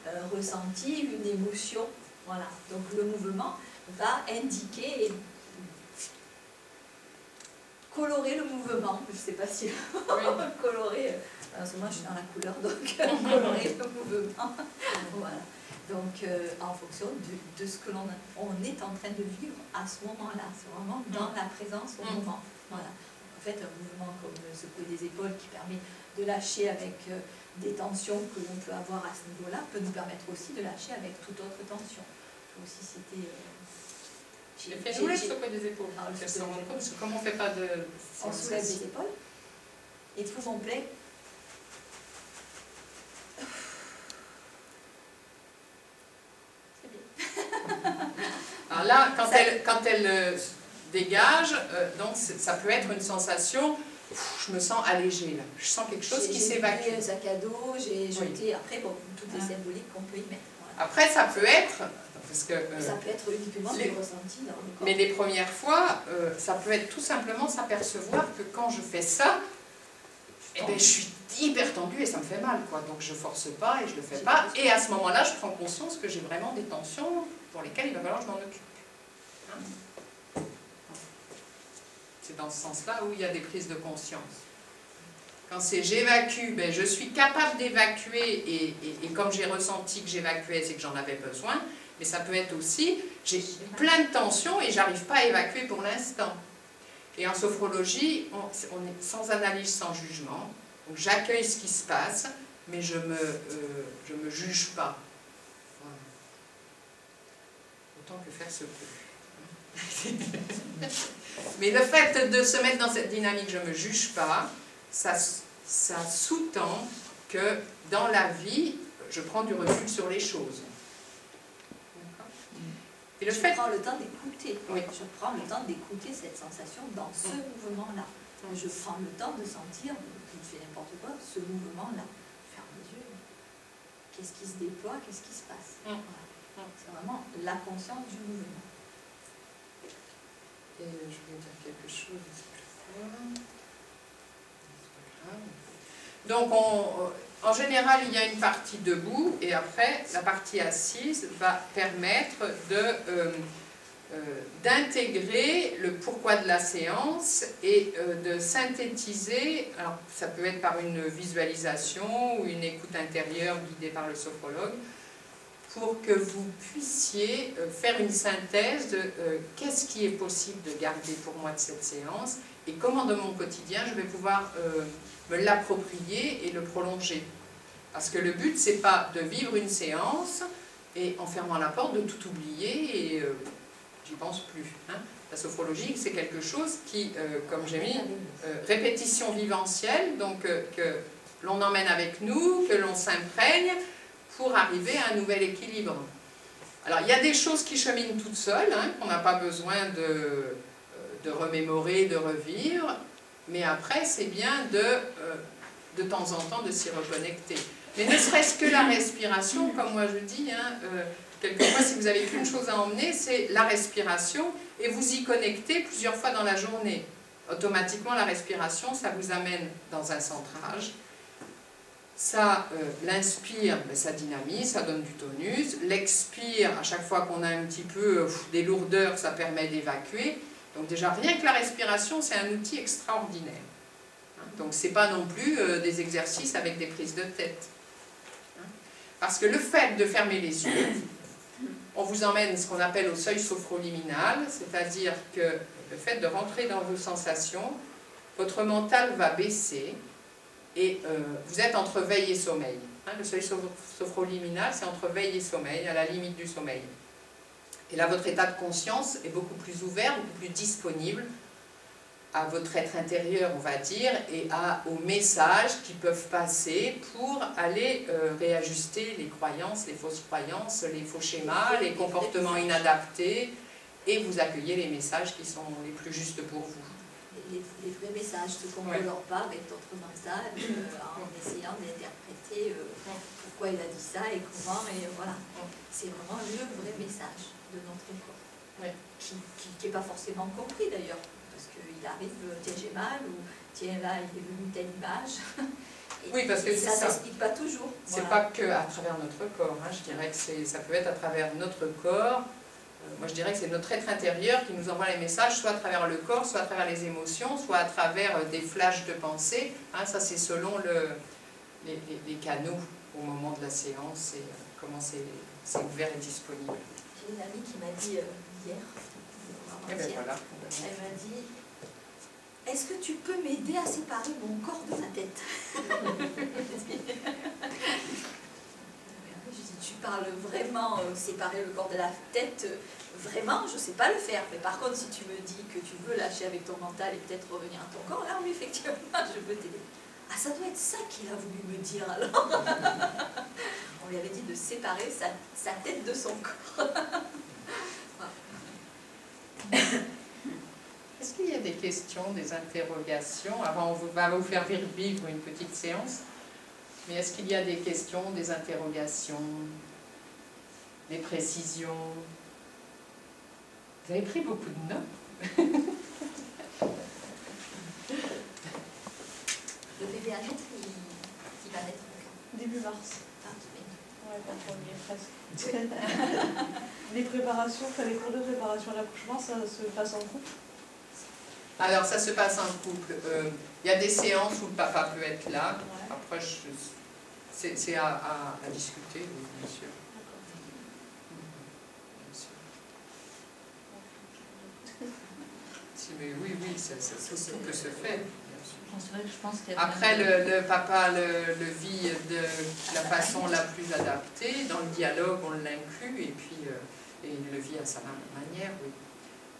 un ressenti, une émotion. Voilà. Donc le mouvement va indiquer et colorer le mouvement. Je ne sais pas si colorer. En ce moment, je suis dans la couleur, donc colorer le mouvement. Voilà. Donc, en fonction de ce que l'on est en train de vivre à ce moment-là. C'est vraiment dans la présence au moment. Voilà. En fait, un mouvement comme secouer des épaules qui permet de lâcher avec des tensions que l'on peut avoir à ce niveau-là peut nous permettre aussi de lâcher avec toute autre tension. Il faut aussi citer... Fais-nous le secouer des épaules. Parce que comme on ne fait pas de... On soulève les épaules et tout mon plaît. Alors là, quand elle dégage, donc ça peut être une sensation, je me sens allégée là, je sens quelque chose qui s'évacue. J'ai un sac à dos, j'ai jeté, après bon, toutes les symboliques qu'on peut y mettre. Voilà. Après ça peut être, parce que... ça peut être uniquement des ressentis dans le corps. Mais les premières fois, ça peut être tout simplement s'apercevoir que quand je fais ça, eh ben, je suis hyper tendue et ça me fait mal, quoi. Donc je force pas et je le fais pas. Et à ce moment-là, je prends conscience que j'ai vraiment des tensions pour lesquelles il va falloir que je m'en occupe. Hein? C'est dans ce sens-là où il y a des prises de conscience. Quand c'est j'évacue, ben, je suis capable d'évacuer et comme j'ai ressenti que j'évacuais, c'est que j'en avais besoin. Mais ça peut être aussi, j'ai plein de tensions et j'arrive pas à évacuer pour l'instant. Et en sophrologie, on est sans analyse, sans jugement. Donc j'accueille ce qui se passe, mais je me juge pas. Voilà. Autant que faire se peut. Mais le fait de se mettre dans cette dynamique, je ne me juge pas, ça sous-tend que dans la vie, je prends du recul sur les choses. Et le fait... prends le temps d'écouter. Oui. Je prends le temps d'écouter cette sensation dans ce mouvement-là. Je prends le temps de sentir, il fait n'importe quoi, ce mouvement-là. Ferme les yeux. Qu'est-ce qui se déploie, qu'est-ce qui se passe. Voilà. C'est vraiment la conscience du mouvement. Et je voulais dire quelque chose. Donc, en général, il y a une partie debout et après, la partie assise va permettre d'intégrer le pourquoi de la séance et de synthétiser, alors ça peut être par une visualisation ou une écoute intérieure guidée par le sophrologue, pour que vous puissiez faire une synthèse de qu'est-ce qui est possible de garder pour moi de cette séance et comment dans mon quotidien je vais pouvoir me l'approprier et le prolonger. Parce que le but, c'est pas de vivre une séance et en fermant la porte, de tout oublier et j'y pense plus. Hein. La sophrologie, c'est quelque chose qui, comme j'ai mis, répétition viventielle, donc que l'on emmène avec nous, que l'on s'imprègne pour arriver à un nouvel équilibre. Alors, il y a des choses qui cheminent toutes seules, hein, qu'on n'a pas besoin de remémorer, de revivre, mais après, c'est bien de temps en temps de s'y reconnecter. Mais ne serait-ce que la respiration, comme moi je dis, hein, quelquefois, si vous avez qu'une chose à emmener, c'est la respiration, et vous y connectez plusieurs fois dans la journée. Automatiquement, la respiration, ça vous amène dans un centrage. Ça, l'inspire, ça dynamise, ça donne du tonus. L'expire, à chaque fois qu'on a un petit peu des lourdeurs, ça permet d'évacuer. Donc déjà, rien que la respiration, c'est un outil extraordinaire. Donc c'est pas non plus des exercices avec des prises de tête. Parce que le fait de fermer les yeux, on vous emmène ce qu'on appelle au seuil sophroliminal, c'est-à-dire que le fait de rentrer dans vos sensations, votre mental va baisser, et vous êtes entre veille et sommeil. Hein, le seuil sophroliminal, c'est entre veille et sommeil, à la limite du sommeil. Et là, votre état de conscience est beaucoup plus ouvert, beaucoup plus disponible à votre être intérieur, on va dire, et aux messages qui peuvent passer pour aller réajuster les croyances, les fausses croyances, les faux schémas, les comportements inadaptés, et vous accueillez les messages qui sont les plus justes pour vous. Les vrais messages, ce qu'on ne leur pas avec notre mental, en essayant d'interpréter pourquoi il a dit ça et comment, et voilà. C'est vraiment le vrai message de notre corps, qui n'est pas forcément compris d'ailleurs, parce qu'il arrive, tiens j'ai mal, ou tiens là il est venu telle image, et, oui, parce que ça ne s'explique pas toujours. C'est pas que à travers notre corps, hein. Je dirais que ça peut être à travers notre corps. Moi, je dirais que c'est notre être intérieur qui nous envoie les messages, soit à travers le corps, soit à travers les émotions, soit à travers des flashs de pensée. Hein, ça, c'est selon les canaux au moment de la séance et comment c'est ouvert et disponible. J'ai une amie qui m'a dit hier, voilà. Elle m'a dit « Est-ce que tu peux m'aider à séparer mon corps de ma tête ?» Je dis, tu parles vraiment séparer le corps de la tête, vraiment, je ne sais pas le faire. Mais par contre, si tu me dis que tu veux lâcher avec ton mental et peut-être revenir à ton corps, là, oui, effectivement, je peux t'aider. Ah, ça doit être ça qu'il a voulu me dire, alors. On lui avait dit de séparer sa tête de son corps. Est-ce qu'il y a des questions, des interrogations? Avant, on va vous faire vivre une petite séance. Mais est-ce qu'il y a des questions, des interrogations, des précisions? Vous avez pris beaucoup de notes. Le bébé à naître, il va naître quand? Début mars. Ah, c'est bien. Ouais, quand on y est presque. Les préparations, les cours de préparation à l'accouchement, ça se passe en couple? Alors, ça se passe en couple. Il y a des séances où le papa peut être là. Ouais. Après, c'est à discuter, oui, bien sûr. Bien sûr. Si mais oui, tout peut se faire. Après, le papa le vit de la façon la plus adaptée. Dans le dialogue, on l'inclut et puis et il le vit à sa manière, oui.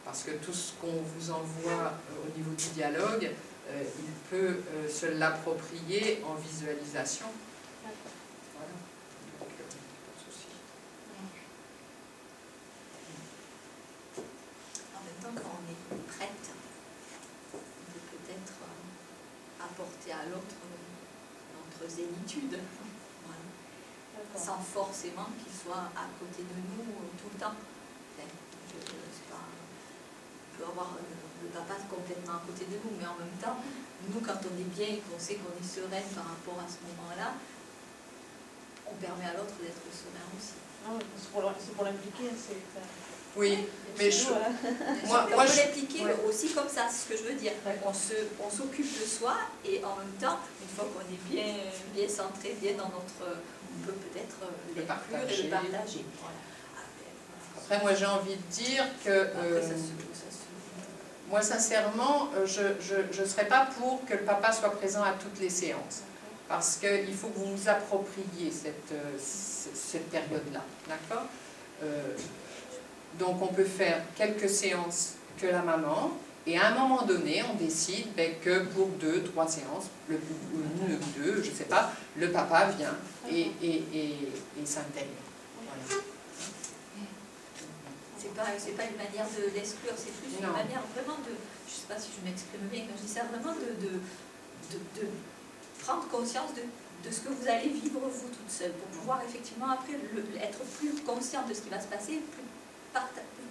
Parce que tout ce qu'on vous envoie au niveau du dialogue, il peut se l'approprier en visualisation. Voilà. Donc, pas de souci. En même temps, quand on est prête, on peut peut-être apporter à l'autre notre zénitude, voilà. Sans forcément qu'il soit à côté de nous tout le temps. On peut avoir le papa complètement à côté de nous, mais en même temps, nous, quand on est bien et qu'on sait qu'on est sereine par rapport à ce moment-là, on permet à l'autre d'être serein aussi. Ah, c'est pour l'impliquer, c'est... Oui, mais on peut l'impliquer aussi comme ça, c'est ce que je veux dire. On s'occupe de soi et en même temps, une fois qu'on est bien centré, bien dans notre... On peut peut-être l'inclure et le partager. Voilà. Après, moi, j'ai envie de dire que... moi, sincèrement, je ne serais pas pour que le papa soit présent à toutes les séances. Parce qu'il faut que vous vous appropriez cette période-là. D'accord ? Donc, on peut faire quelques séances que la maman, et à un moment donné, on décide que pour 2, 3 séances, une ou deux, je ne sais pas, le papa vient et s'intègre. Voilà. C'est pas une manière de l'exclure, c'est plus une manière vraiment de, je ne sais pas si je m'exprime bien quand je dis ça, vraiment de prendre conscience de ce que vous allez vivre vous toute seule, pour pouvoir effectivement après être plus conscient de ce qui va se passer,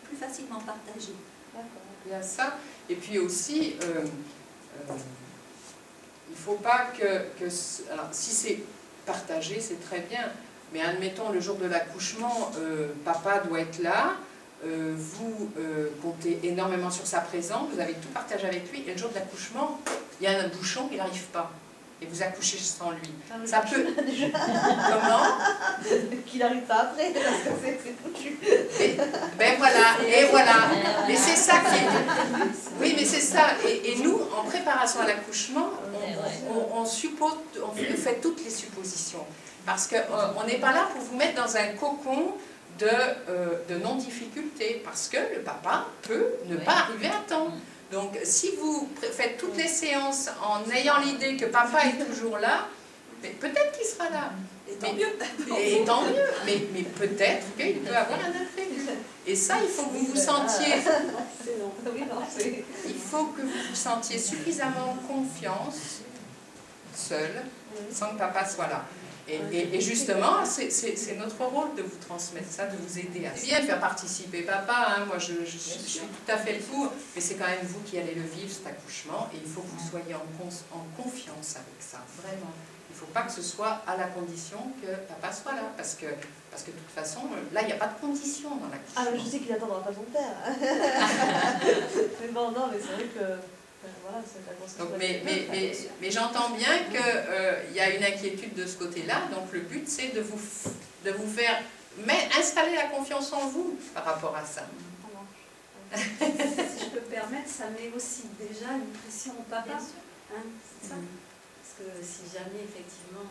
plus facilement partager. Il y a ça, et puis aussi, il ne faut pas que alors, si c'est partagé, c'est très bien, mais admettons le jour de l'accouchement, papa doit être là, vous comptez énormément sur sa présence, vous avez tout partagé avec lui, et le jour de l'accouchement, il y a un bouchon, il n'arrive pas. Et vous accouchez sans lui. Ça peut... Comment? Qu'il n'arrive pas après, parce que c'est foutu. Ben voilà, et voilà. Mais c'est ça qui est... Oui, mais c'est ça. Et nous, en préparation à l'accouchement, on fait toutes les suppositions. Parce qu'on n'est pas là pour vous mettre dans un cocon de non-difficulté. Parce que le papa peut ne pas arriver à temps. Donc, si vous faites toutes les séances en ayant l'idée que papa est toujours là, peut-être qu'il sera là. Et tant mieux. Et tant mieux. Mais peut-être qu'il peut avoir un imprévu. Et ça, il faut que vous vous sentiez... Il faut que vous vous sentiez suffisamment en confiance, seul, sans que papa soit là. Et justement, c'est notre rôle de vous transmettre ça, de vous aider à bien faire participer papa. Hein, moi, je suis tout à fait pour, mais c'est quand même vous qui allez le vivre, cet accouchement, et il faut que vous soyez en confiance avec ça, vraiment. Il ne faut pas que ce soit à la condition que papa soit là, parce que de toute façon, là, il n'y a pas de condition dans l'accouchement. Ah, mais je sais qu'il n'attendra pas son père. Mais bon, non, mais c'est vrai que... Voilà, donc, mais j'entends bien qu'il y a une inquiétude de ce côté-là, donc le but c'est de vous faire installer la confiance en vous par rapport à ça. Si je peux me permettre, ça met aussi déjà une pression au papa. Hein, c'est ça. Parce que si jamais effectivement...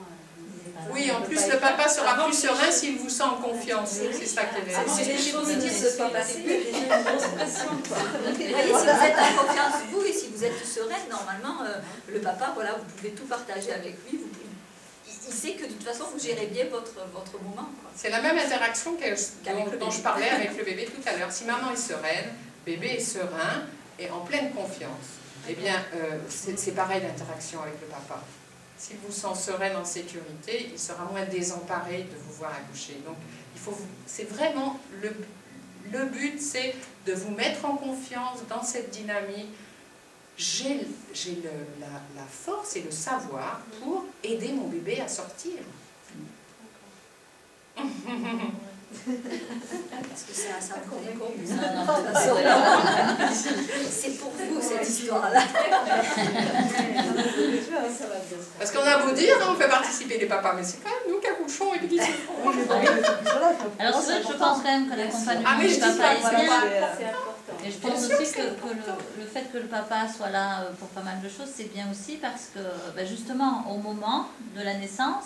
oui, en plus le papa sera plus serein s'il vous sent en confiance. C'est ça qui est... Si les choses ne se sont passées, il y a déjà une grosse pression. Vous voyez, si vous êtes en confiance, vous, et si vous êtes sereine, normalement, le papa, voilà, vous pouvez tout partager avec lui. Il sait que de toute façon, vous gérez bien votre moment. C'est la même interaction dont je parlais avec le bébé tout à l'heure. Si maman est sereine, bébé est serein et en pleine confiance, eh bien, c'est pareil l'interaction avec le papa. S'il vous sent sereine en sécurité, il sera moins désemparé de vous voir accoucher. Donc, c'est vraiment le but, c'est de vous mettre en confiance dans cette dynamique. J'ai la force et le savoir pour aider mon bébé à sortir. Parce que ça c'est pour vous cette histoire-là. Parce qu'on a beau dire, on fait participer les papas, mais c'est quand même nous qui accouchons et puis qui se font. Alors c'est vrai que je pense quand même que l'accompagnement du papa est bien. Et je Bien pense sûr aussi que c'est que le fait que le papa soit là pour pas mal de choses, c'est bien aussi parce que justement, au moment de la naissance,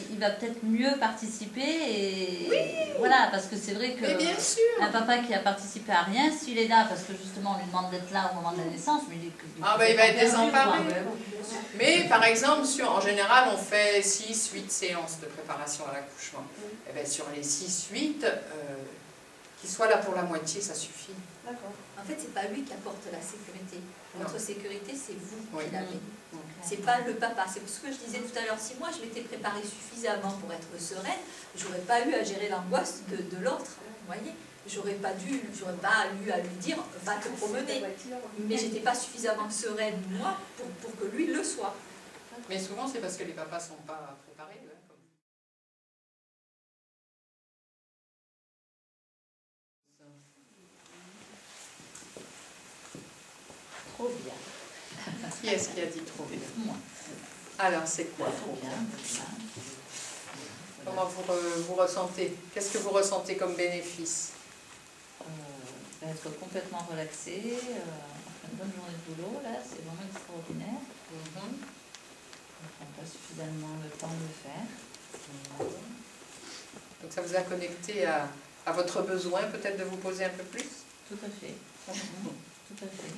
il va peut-être mieux participer. Et voilà, parce que c'est vrai que Mais bien sûr. un papa qui a participé à rien, s'il est là, parce que justement on lui demande d'être là au moment de la naissance, mais il Ah ben il va être désemparé. quoi. Mais par exemple, en général, on fait 6-8 séances de préparation à l'accouchement. Et bien sur les 6-8, qu'il soit là pour la moitié, ça suffit. D'accord. En fait, c'est pas lui qui apporte la sécurité. Votre sécurité, c'est vous Oui. qui l'avez. C'est pas le papa. C'est ce que je disais tout à l'heure. Si moi, je m'étais préparée suffisamment pour être sereine, j'aurais pas eu à gérer l'angoisse de l'autre. Vous voyez, j'aurais pas eu à lui dire va te promener. Mais j'étais pas suffisamment sereine moi pour que lui le soit. Mais souvent, c'est parce que les papas sont pas préparés. Hein, comme... Trop bien. Qui est-ce qui a dit trop bien? Moi. Alors, c'est quoi Trop bien. Comment vous ressentez? Qu'est-ce que vous ressentez comme bénéfice? Être complètement relaxé, après une bonne journée de boulot, là, c'est vraiment extraordinaire. On ne prend pas suffisamment le temps de le faire. Donc ça vous a connecté à votre besoin peut-être de vous poser un peu plus? Tout à fait. Tout à fait.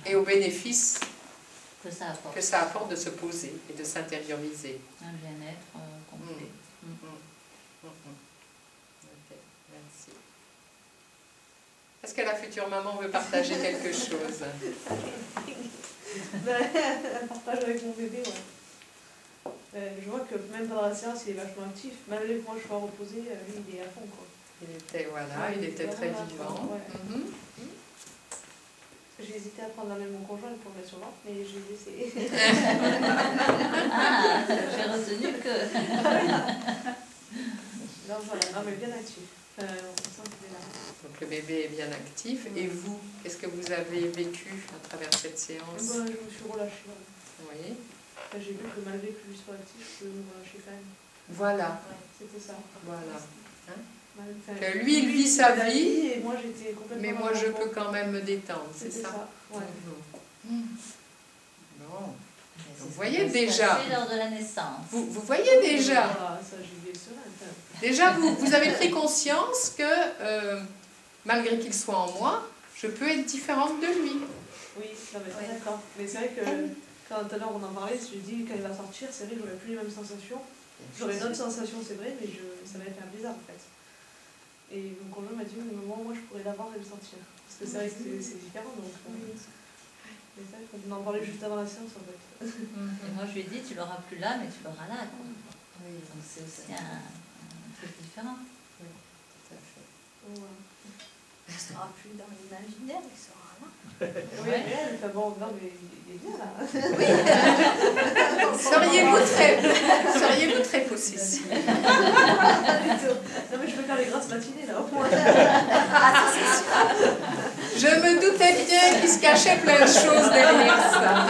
Et au bénéfice que ça apporte de se poser et de s'intérioriser. Un bien-être complet. Ok, merci. Est-ce que la future maman veut partager quelque chose? Un partage avec mon bébé, ouais. Je vois que même pendant la séance, il est vachement actif. Malgré que moi je sois reposée, lui il est à fond, quoi. Il était très vivant. Ouais. J'ai hésité à prendre la main de mon conjoint pour le mettre sur moi, mais j'ai essayé. Ah, j'ai retenu que... Non, voilà, non, mais bien actif. On sent qu'il est là. Donc le bébé est bien actif. Et vous, qu'est-ce que vous avez vécu à travers cette séance? Je me suis relâchée. Oui. J'ai vu que malgré que lui soit actif, je peux me relâcher quand même. Voilà. C'était ça. Voilà. Enfin, que lui, il vit sa vie, et moi j'étais complètement. mais moi je peux quand même me détendre, c'est ça? Ouais. Bon. Vous voyez déjà. C'est lors de la naissance. Vous voyez déjà. Voilà, ça, j'y vais sereine. Déjà, vous avez pris conscience que, malgré qu'il soit en moi, je peux être différente de lui. Oui, non, mais d'accord. Mais c'est vrai que quand tout à l'heure on en parlait, je dis quand il va sortir, c'est vrai que j'aurai plus les mêmes sensations. J'aurai d'autres sensations, c'est vrai, mais ça va être un bizarre en fait. Et mon conjoint m'a dit, mais moi je pourrais l'avoir et le sentir. Parce que c'est vrai que c'est différent. Donc, mais c'est vrai qu'on en parlait juste avant la séance en fait. Et moi je lui ai dit, tu l'auras plus là, mais tu l'auras là. Quoi. Oui. Donc c'est aussi un truc différent. Oui, tout à fait. Voilà. Il ne sera plus dans l'imaginaire, il sera là. Oui, mais elle, enfin bon, non, mais il est bien là. Seriez-vous très possessive? Pas du tout. Non, mais je peux faire les grasses matinées là, au moins. Je me doutais bien qu'il se cachait plein de choses derrière ça.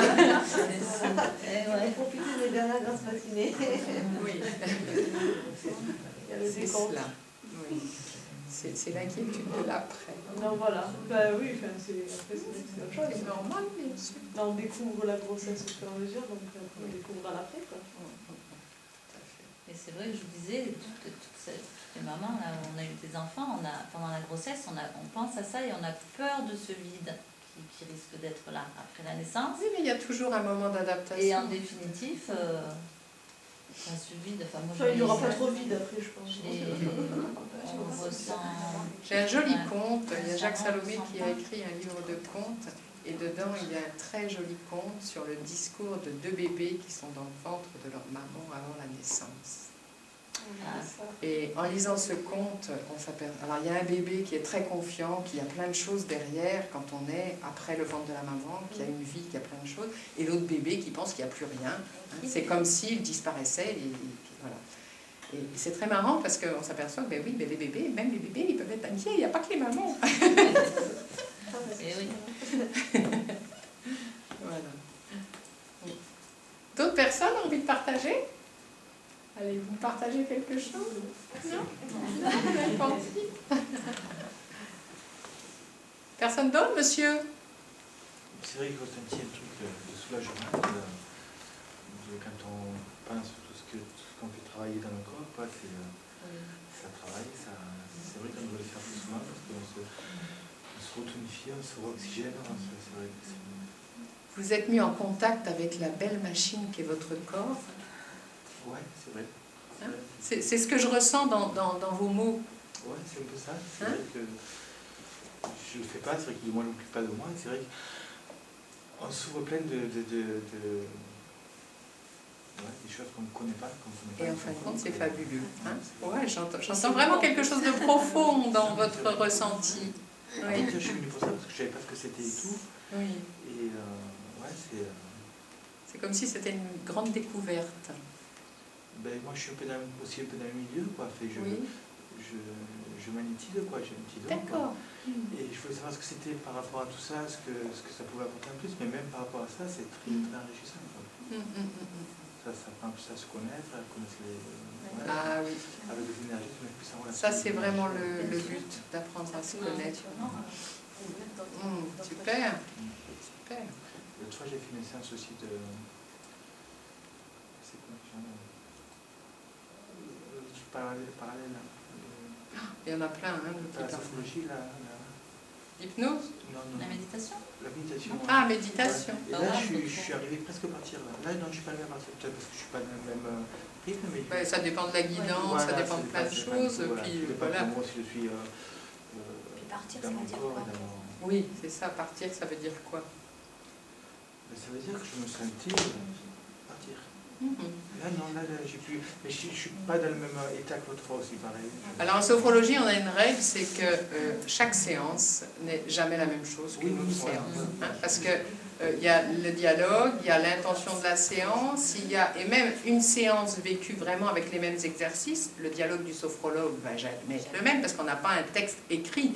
Profiter des dernières grasses matinées. Oui. Il y a le C'est décompte. cela. Oui. C'est l'inquiétude de l'après. Non, voilà. Bah oui, enfin, c'est autre chose. C'est normal, bien sûr. Là, on découvre la grossesse au fur et à mesure, donc on découvre à l'après, quoi. Et c'est vrai que je vous disais, toutes les mamans, là, où on a eu des enfants, pendant la grossesse, on pense à ça et on a peur de ce vide qui risque d'être là après la naissance. Oui, mais il y a toujours un moment d'adaptation. Et en définitif, ce vide, enfin moi Il n'y aura pas trop vide après, je pense. on ressent... J'ai un joli conte, il y a Jacques Salomé qui a écrit un livre de contes, et dedans il y a un très joli conte sur le discours de deux bébés qui sont dans le ventre de leur maman avant la naissance. Et en lisant ce conte, on s'aperçoit... Alors il y a un bébé qui est très confiant, qui a plein de choses derrière quand on est après le ventre de la maman, qui a une vie, qui a plein de choses, et l'autre bébé qui pense qu'il n'y a plus rien. C'est comme s'il disparaissait, et voilà. Et c'est très marrant parce qu'on s'aperçoit que ben oui, ben les bébés, même les bébés, ils peuvent être inquiets, il n'y a pas que les mamans. Et oui. Voilà. D'autres personnes ont envie de partager? Allez, vous partagez quelque chose? Non? Pas envie. Personne d'autre, monsieur? C'est vrai que je ressentis un truc de soulagement quand on pense tout ce qu'on fait travailler dans le corps, quoi, ça travaille, c'est vrai qu'on doit le faire plus souvent parce qu'on se retonifie, on se réoxygène, c'est vrai que c'est... Vous êtes mis en contact avec la belle machine qui est votre corps. Ouais, c'est vrai. Hein? C'est ce que je ressens dans vos mots. Ouais, c'est un peu ça. C'est vrai que je le fais pas, c'est vrai que moi, je ne m'occupe pas de moi. C'est vrai qu'on s'ouvre plein des choses qu'on ne connaît pas. Et en fin de compte, c'est fabuleux. Hein? Ouais, j'entends vraiment quelque chose de profond dans votre ressenti. Oui. Je suis venu pour ça parce que je ne savais pas ce que c'était et tout. Oui. Et ouais, c'est comme si c'était une grande découverte. Ben, moi, je suis aussi un peu dans le milieu, quoi. Je magnétise, quoi. J'ai un petit don. D'accord. Et je voulais savoir ce que c'était par rapport à tout ça, ce que ça pouvait apporter en plus, mais même par rapport à ça, c'est très, très enrichissant, quoi. Ça prend plus à se connaître, à connaître les... Ouais, ah oui. Avec des énergies, se mettre plus en relation. Ça, c'est vraiment le but, d'apprendre à se connaître. Super. Super. L'autre fois, j'ai fait une séance aussi de... C'est quoi parallèle. Il y en a plein, hein, La sophrologie, Hypnose? Non. La méditation? La méditation. Ah, méditation. Ouais. Et là, je suis arrivé presque à partir là. Là, non, je suis pas arrivé à partir, peut-être parce que je suis pas dans le même rythme. Mais Ouais, ça dépend de la guidance, voilà, ça dépend de plein de choses. Voilà, Puis ça voilà. dépend de moi si je suis Puis partir, dans ça mon veut dire corps quoi? et dans mon... Oui, c'est ça, partir, ça veut dire quoi? Mais ça veut dire que je me sentais partir. Là, j'ai plus... Mais je ne suis pas dans le même état que l'autre fois aussi, pareil. Alors en sophrologie, on a une règle, c'est que chaque séance n'est jamais la même chose qu'une autre séance. Hein, parce que il y a le dialogue, il y a l'intention de la séance, et même une séance vécue vraiment avec les mêmes exercices. Le dialogue du sophrologue va jamais être le même parce qu'on n'a pas un texte écrit.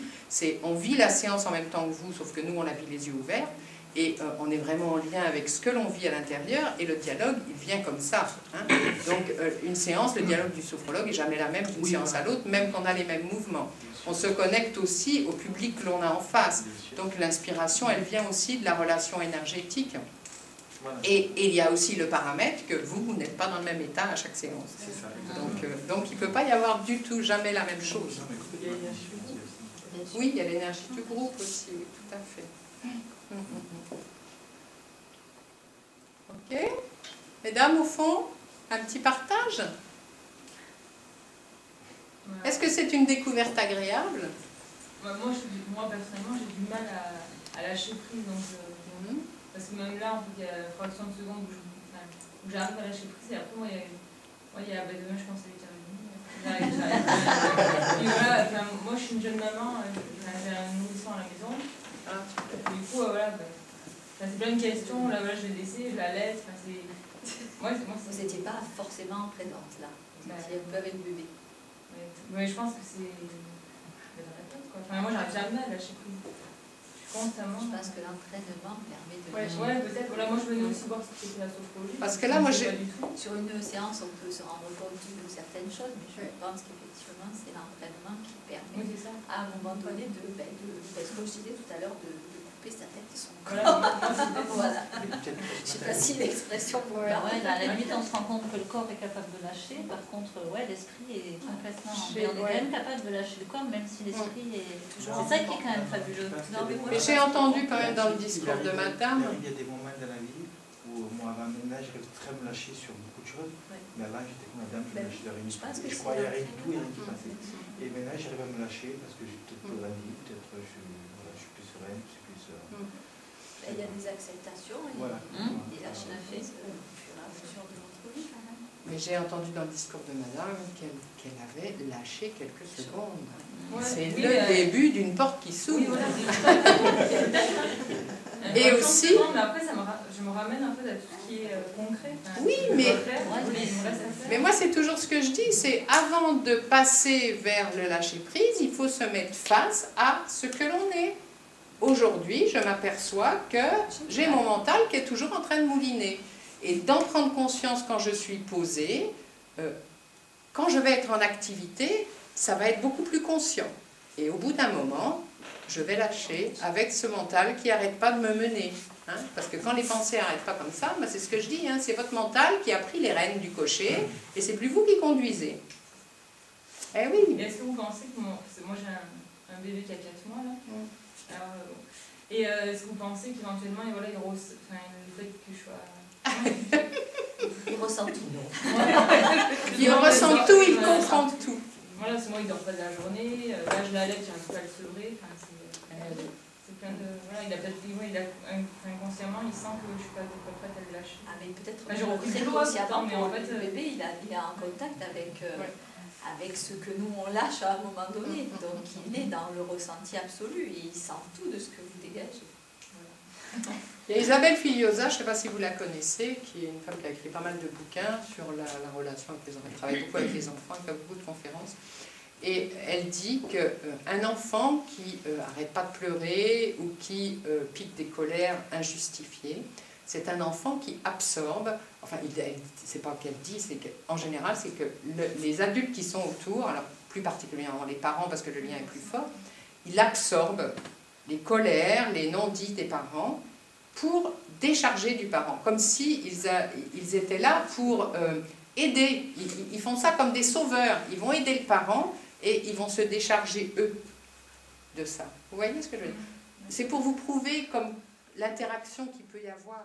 On vit la séance en même temps que vous, sauf que nous, on a vu les yeux ouverts. Et on est vraiment en lien avec ce que l'on vit à l'intérieur, et le dialogue, il vient comme ça. Hein. Donc une séance, le dialogue du sophrologue n'est jamais la même d'une séance à l'autre, même qu'on a les mêmes mouvements. On se connecte aussi au public que l'on a en face. Donc l'inspiration, elle vient aussi de la relation énergétique. Et il y a aussi le paramètre que vous n'êtes pas dans le même état à chaque séance. Donc il ne peut pas y avoir du tout, jamais la même chose. Oui, il y a l'énergie du groupe aussi, oui, tout à fait. Ok. Mesdames, au fond, un petit partage. Est-ce que c'est une découverte agréable? Moi personnellement, j'ai du mal à lâcher prise. Donc, parce que même là, en fait, il y a une fraction de seconde où j'arrive à lâcher prise. Et après, demain, je pense à 8h30. Et voilà, moi, je suis une jeune maman, j'ai un nourrisson à la maison. Du coup, voilà, c'est plein de questions. Là, je l'ai laissée, je la laisse. Vous n'étiez pas forcément présente là. Vous étiez un peu avec le bébé. Mais je pense que c'est de la tête, quoi. Moi, j'arrive jamais à lâcher prise. Je suis constamment. Je pense que l'entraînement permet de. Ouais, peut-être. Voilà, moi, je venais aussi voir ce que c'était la sophrologie. Parce que là, moi, j'ai. Sur une séance, on peut se rendre compte de certaines choses, mais je pense qu'effectivement, c'est l'entraînement qui permet à un moment donné de ce que je disais tout à l'heure, de couper sa tête de son corps. Voilà. Je ne sais pas si l'expression vous parle. À la limite, on se rend compte que le corps est capable de lâcher. Par contre, l'esprit est complètement... Mais on est quand même capable de lâcher le corps, même si l'esprit est... C'est ça qui est quand même fabuleux. Mais j'ai entendu quand même dans le discours de madame... Il y a des moments dans la vie où moi, avant maintenant, j'arrive très à me lâcher sur beaucoup de choses. Mais avant, j'étais comme madame, je me lâchais de rien. Je croyais à rien du tout et rien qui passait. Et maintenant, j'arrive à me lâcher parce que j'ai peut-être grandi, peut-être je suis plus sereine, je suis plus... Il y a des acceptations et des lâcher fait au fur et à mesure de notre vie quand même. Mais j'ai entendu dans le discours de madame qu'elle avait lâché quelques secondes. C'est le début d'une porte qui s'ouvre. Et aussi... Mais après, je me ramène un peu à tout ce qui est concret. Oui, mais moi, c'est toujours ce que je dis, c'est avant de passer vers le lâcher-prise, il faut se mettre face à ce que l'on est. Aujourd'hui, je m'aperçois que j'ai mon mental qui est toujours en train de mouliner. Et d'en prendre conscience quand je suis posée, quand je vais être en activité, ça va être beaucoup plus conscient. Et au bout d'un moment, je vais lâcher avec ce mental qui n'arrête pas de me mener. Hein, parce que quand les pensées n'arrêtent pas comme ça, ben c'est ce que je dis, hein, c'est votre mental qui a pris les rênes du cocher et c'est plus vous qui conduisez. Eh oui. Et est-ce que vous pensez que moi j'ai un bébé qui a 4 mois là, alors, et est-ce que vous pensez qu'éventuellement le fait que je sois... Il ressent tout. Il ressent tout, il comprend tout. Voilà, c'est moi, il dort pas de la journée, là je l'allais, j'arrive pas à le sevrer, c'est plein de... Voilà, il a peut-être inconsciemment, il sent que je suis pas prête à le lâcher. Ah, mais peut-être très consciemment, mais en fait, le bébé, il est en contact avec ce que nous on lâche à un moment donné. Donc il est dans le ressenti absolu et il sent tout de ce que vous dégagez. Voilà. Il y a Isabelle Filiosa, je ne sais pas si vous la connaissez, qui est une femme qui a écrit pas mal de bouquins sur la relation avec les enfants. Elle travaille beaucoup avec les enfants, elle fait beaucoup de conférences. Et elle dit qu'un enfant qui n'arrête pas de pleurer ou qui pique des colères injustifiées, c'est un enfant qui absorbe, enfin, c'est pas qu'elle dit, c'est qu'en général, c'est que les adultes qui sont autour, alors plus particulièrement les parents parce que le lien est plus fort, ils absorbent les colères, les non-dits des parents pour décharger du parent, comme s'ils étaient là pour aider. Ils font ça comme des sauveurs, ils vont aider le parent et ils vont se décharger eux de ça. Vous voyez ce que je veux dire? C'est pour vous prouver comme l'interaction qu'il peut y avoir.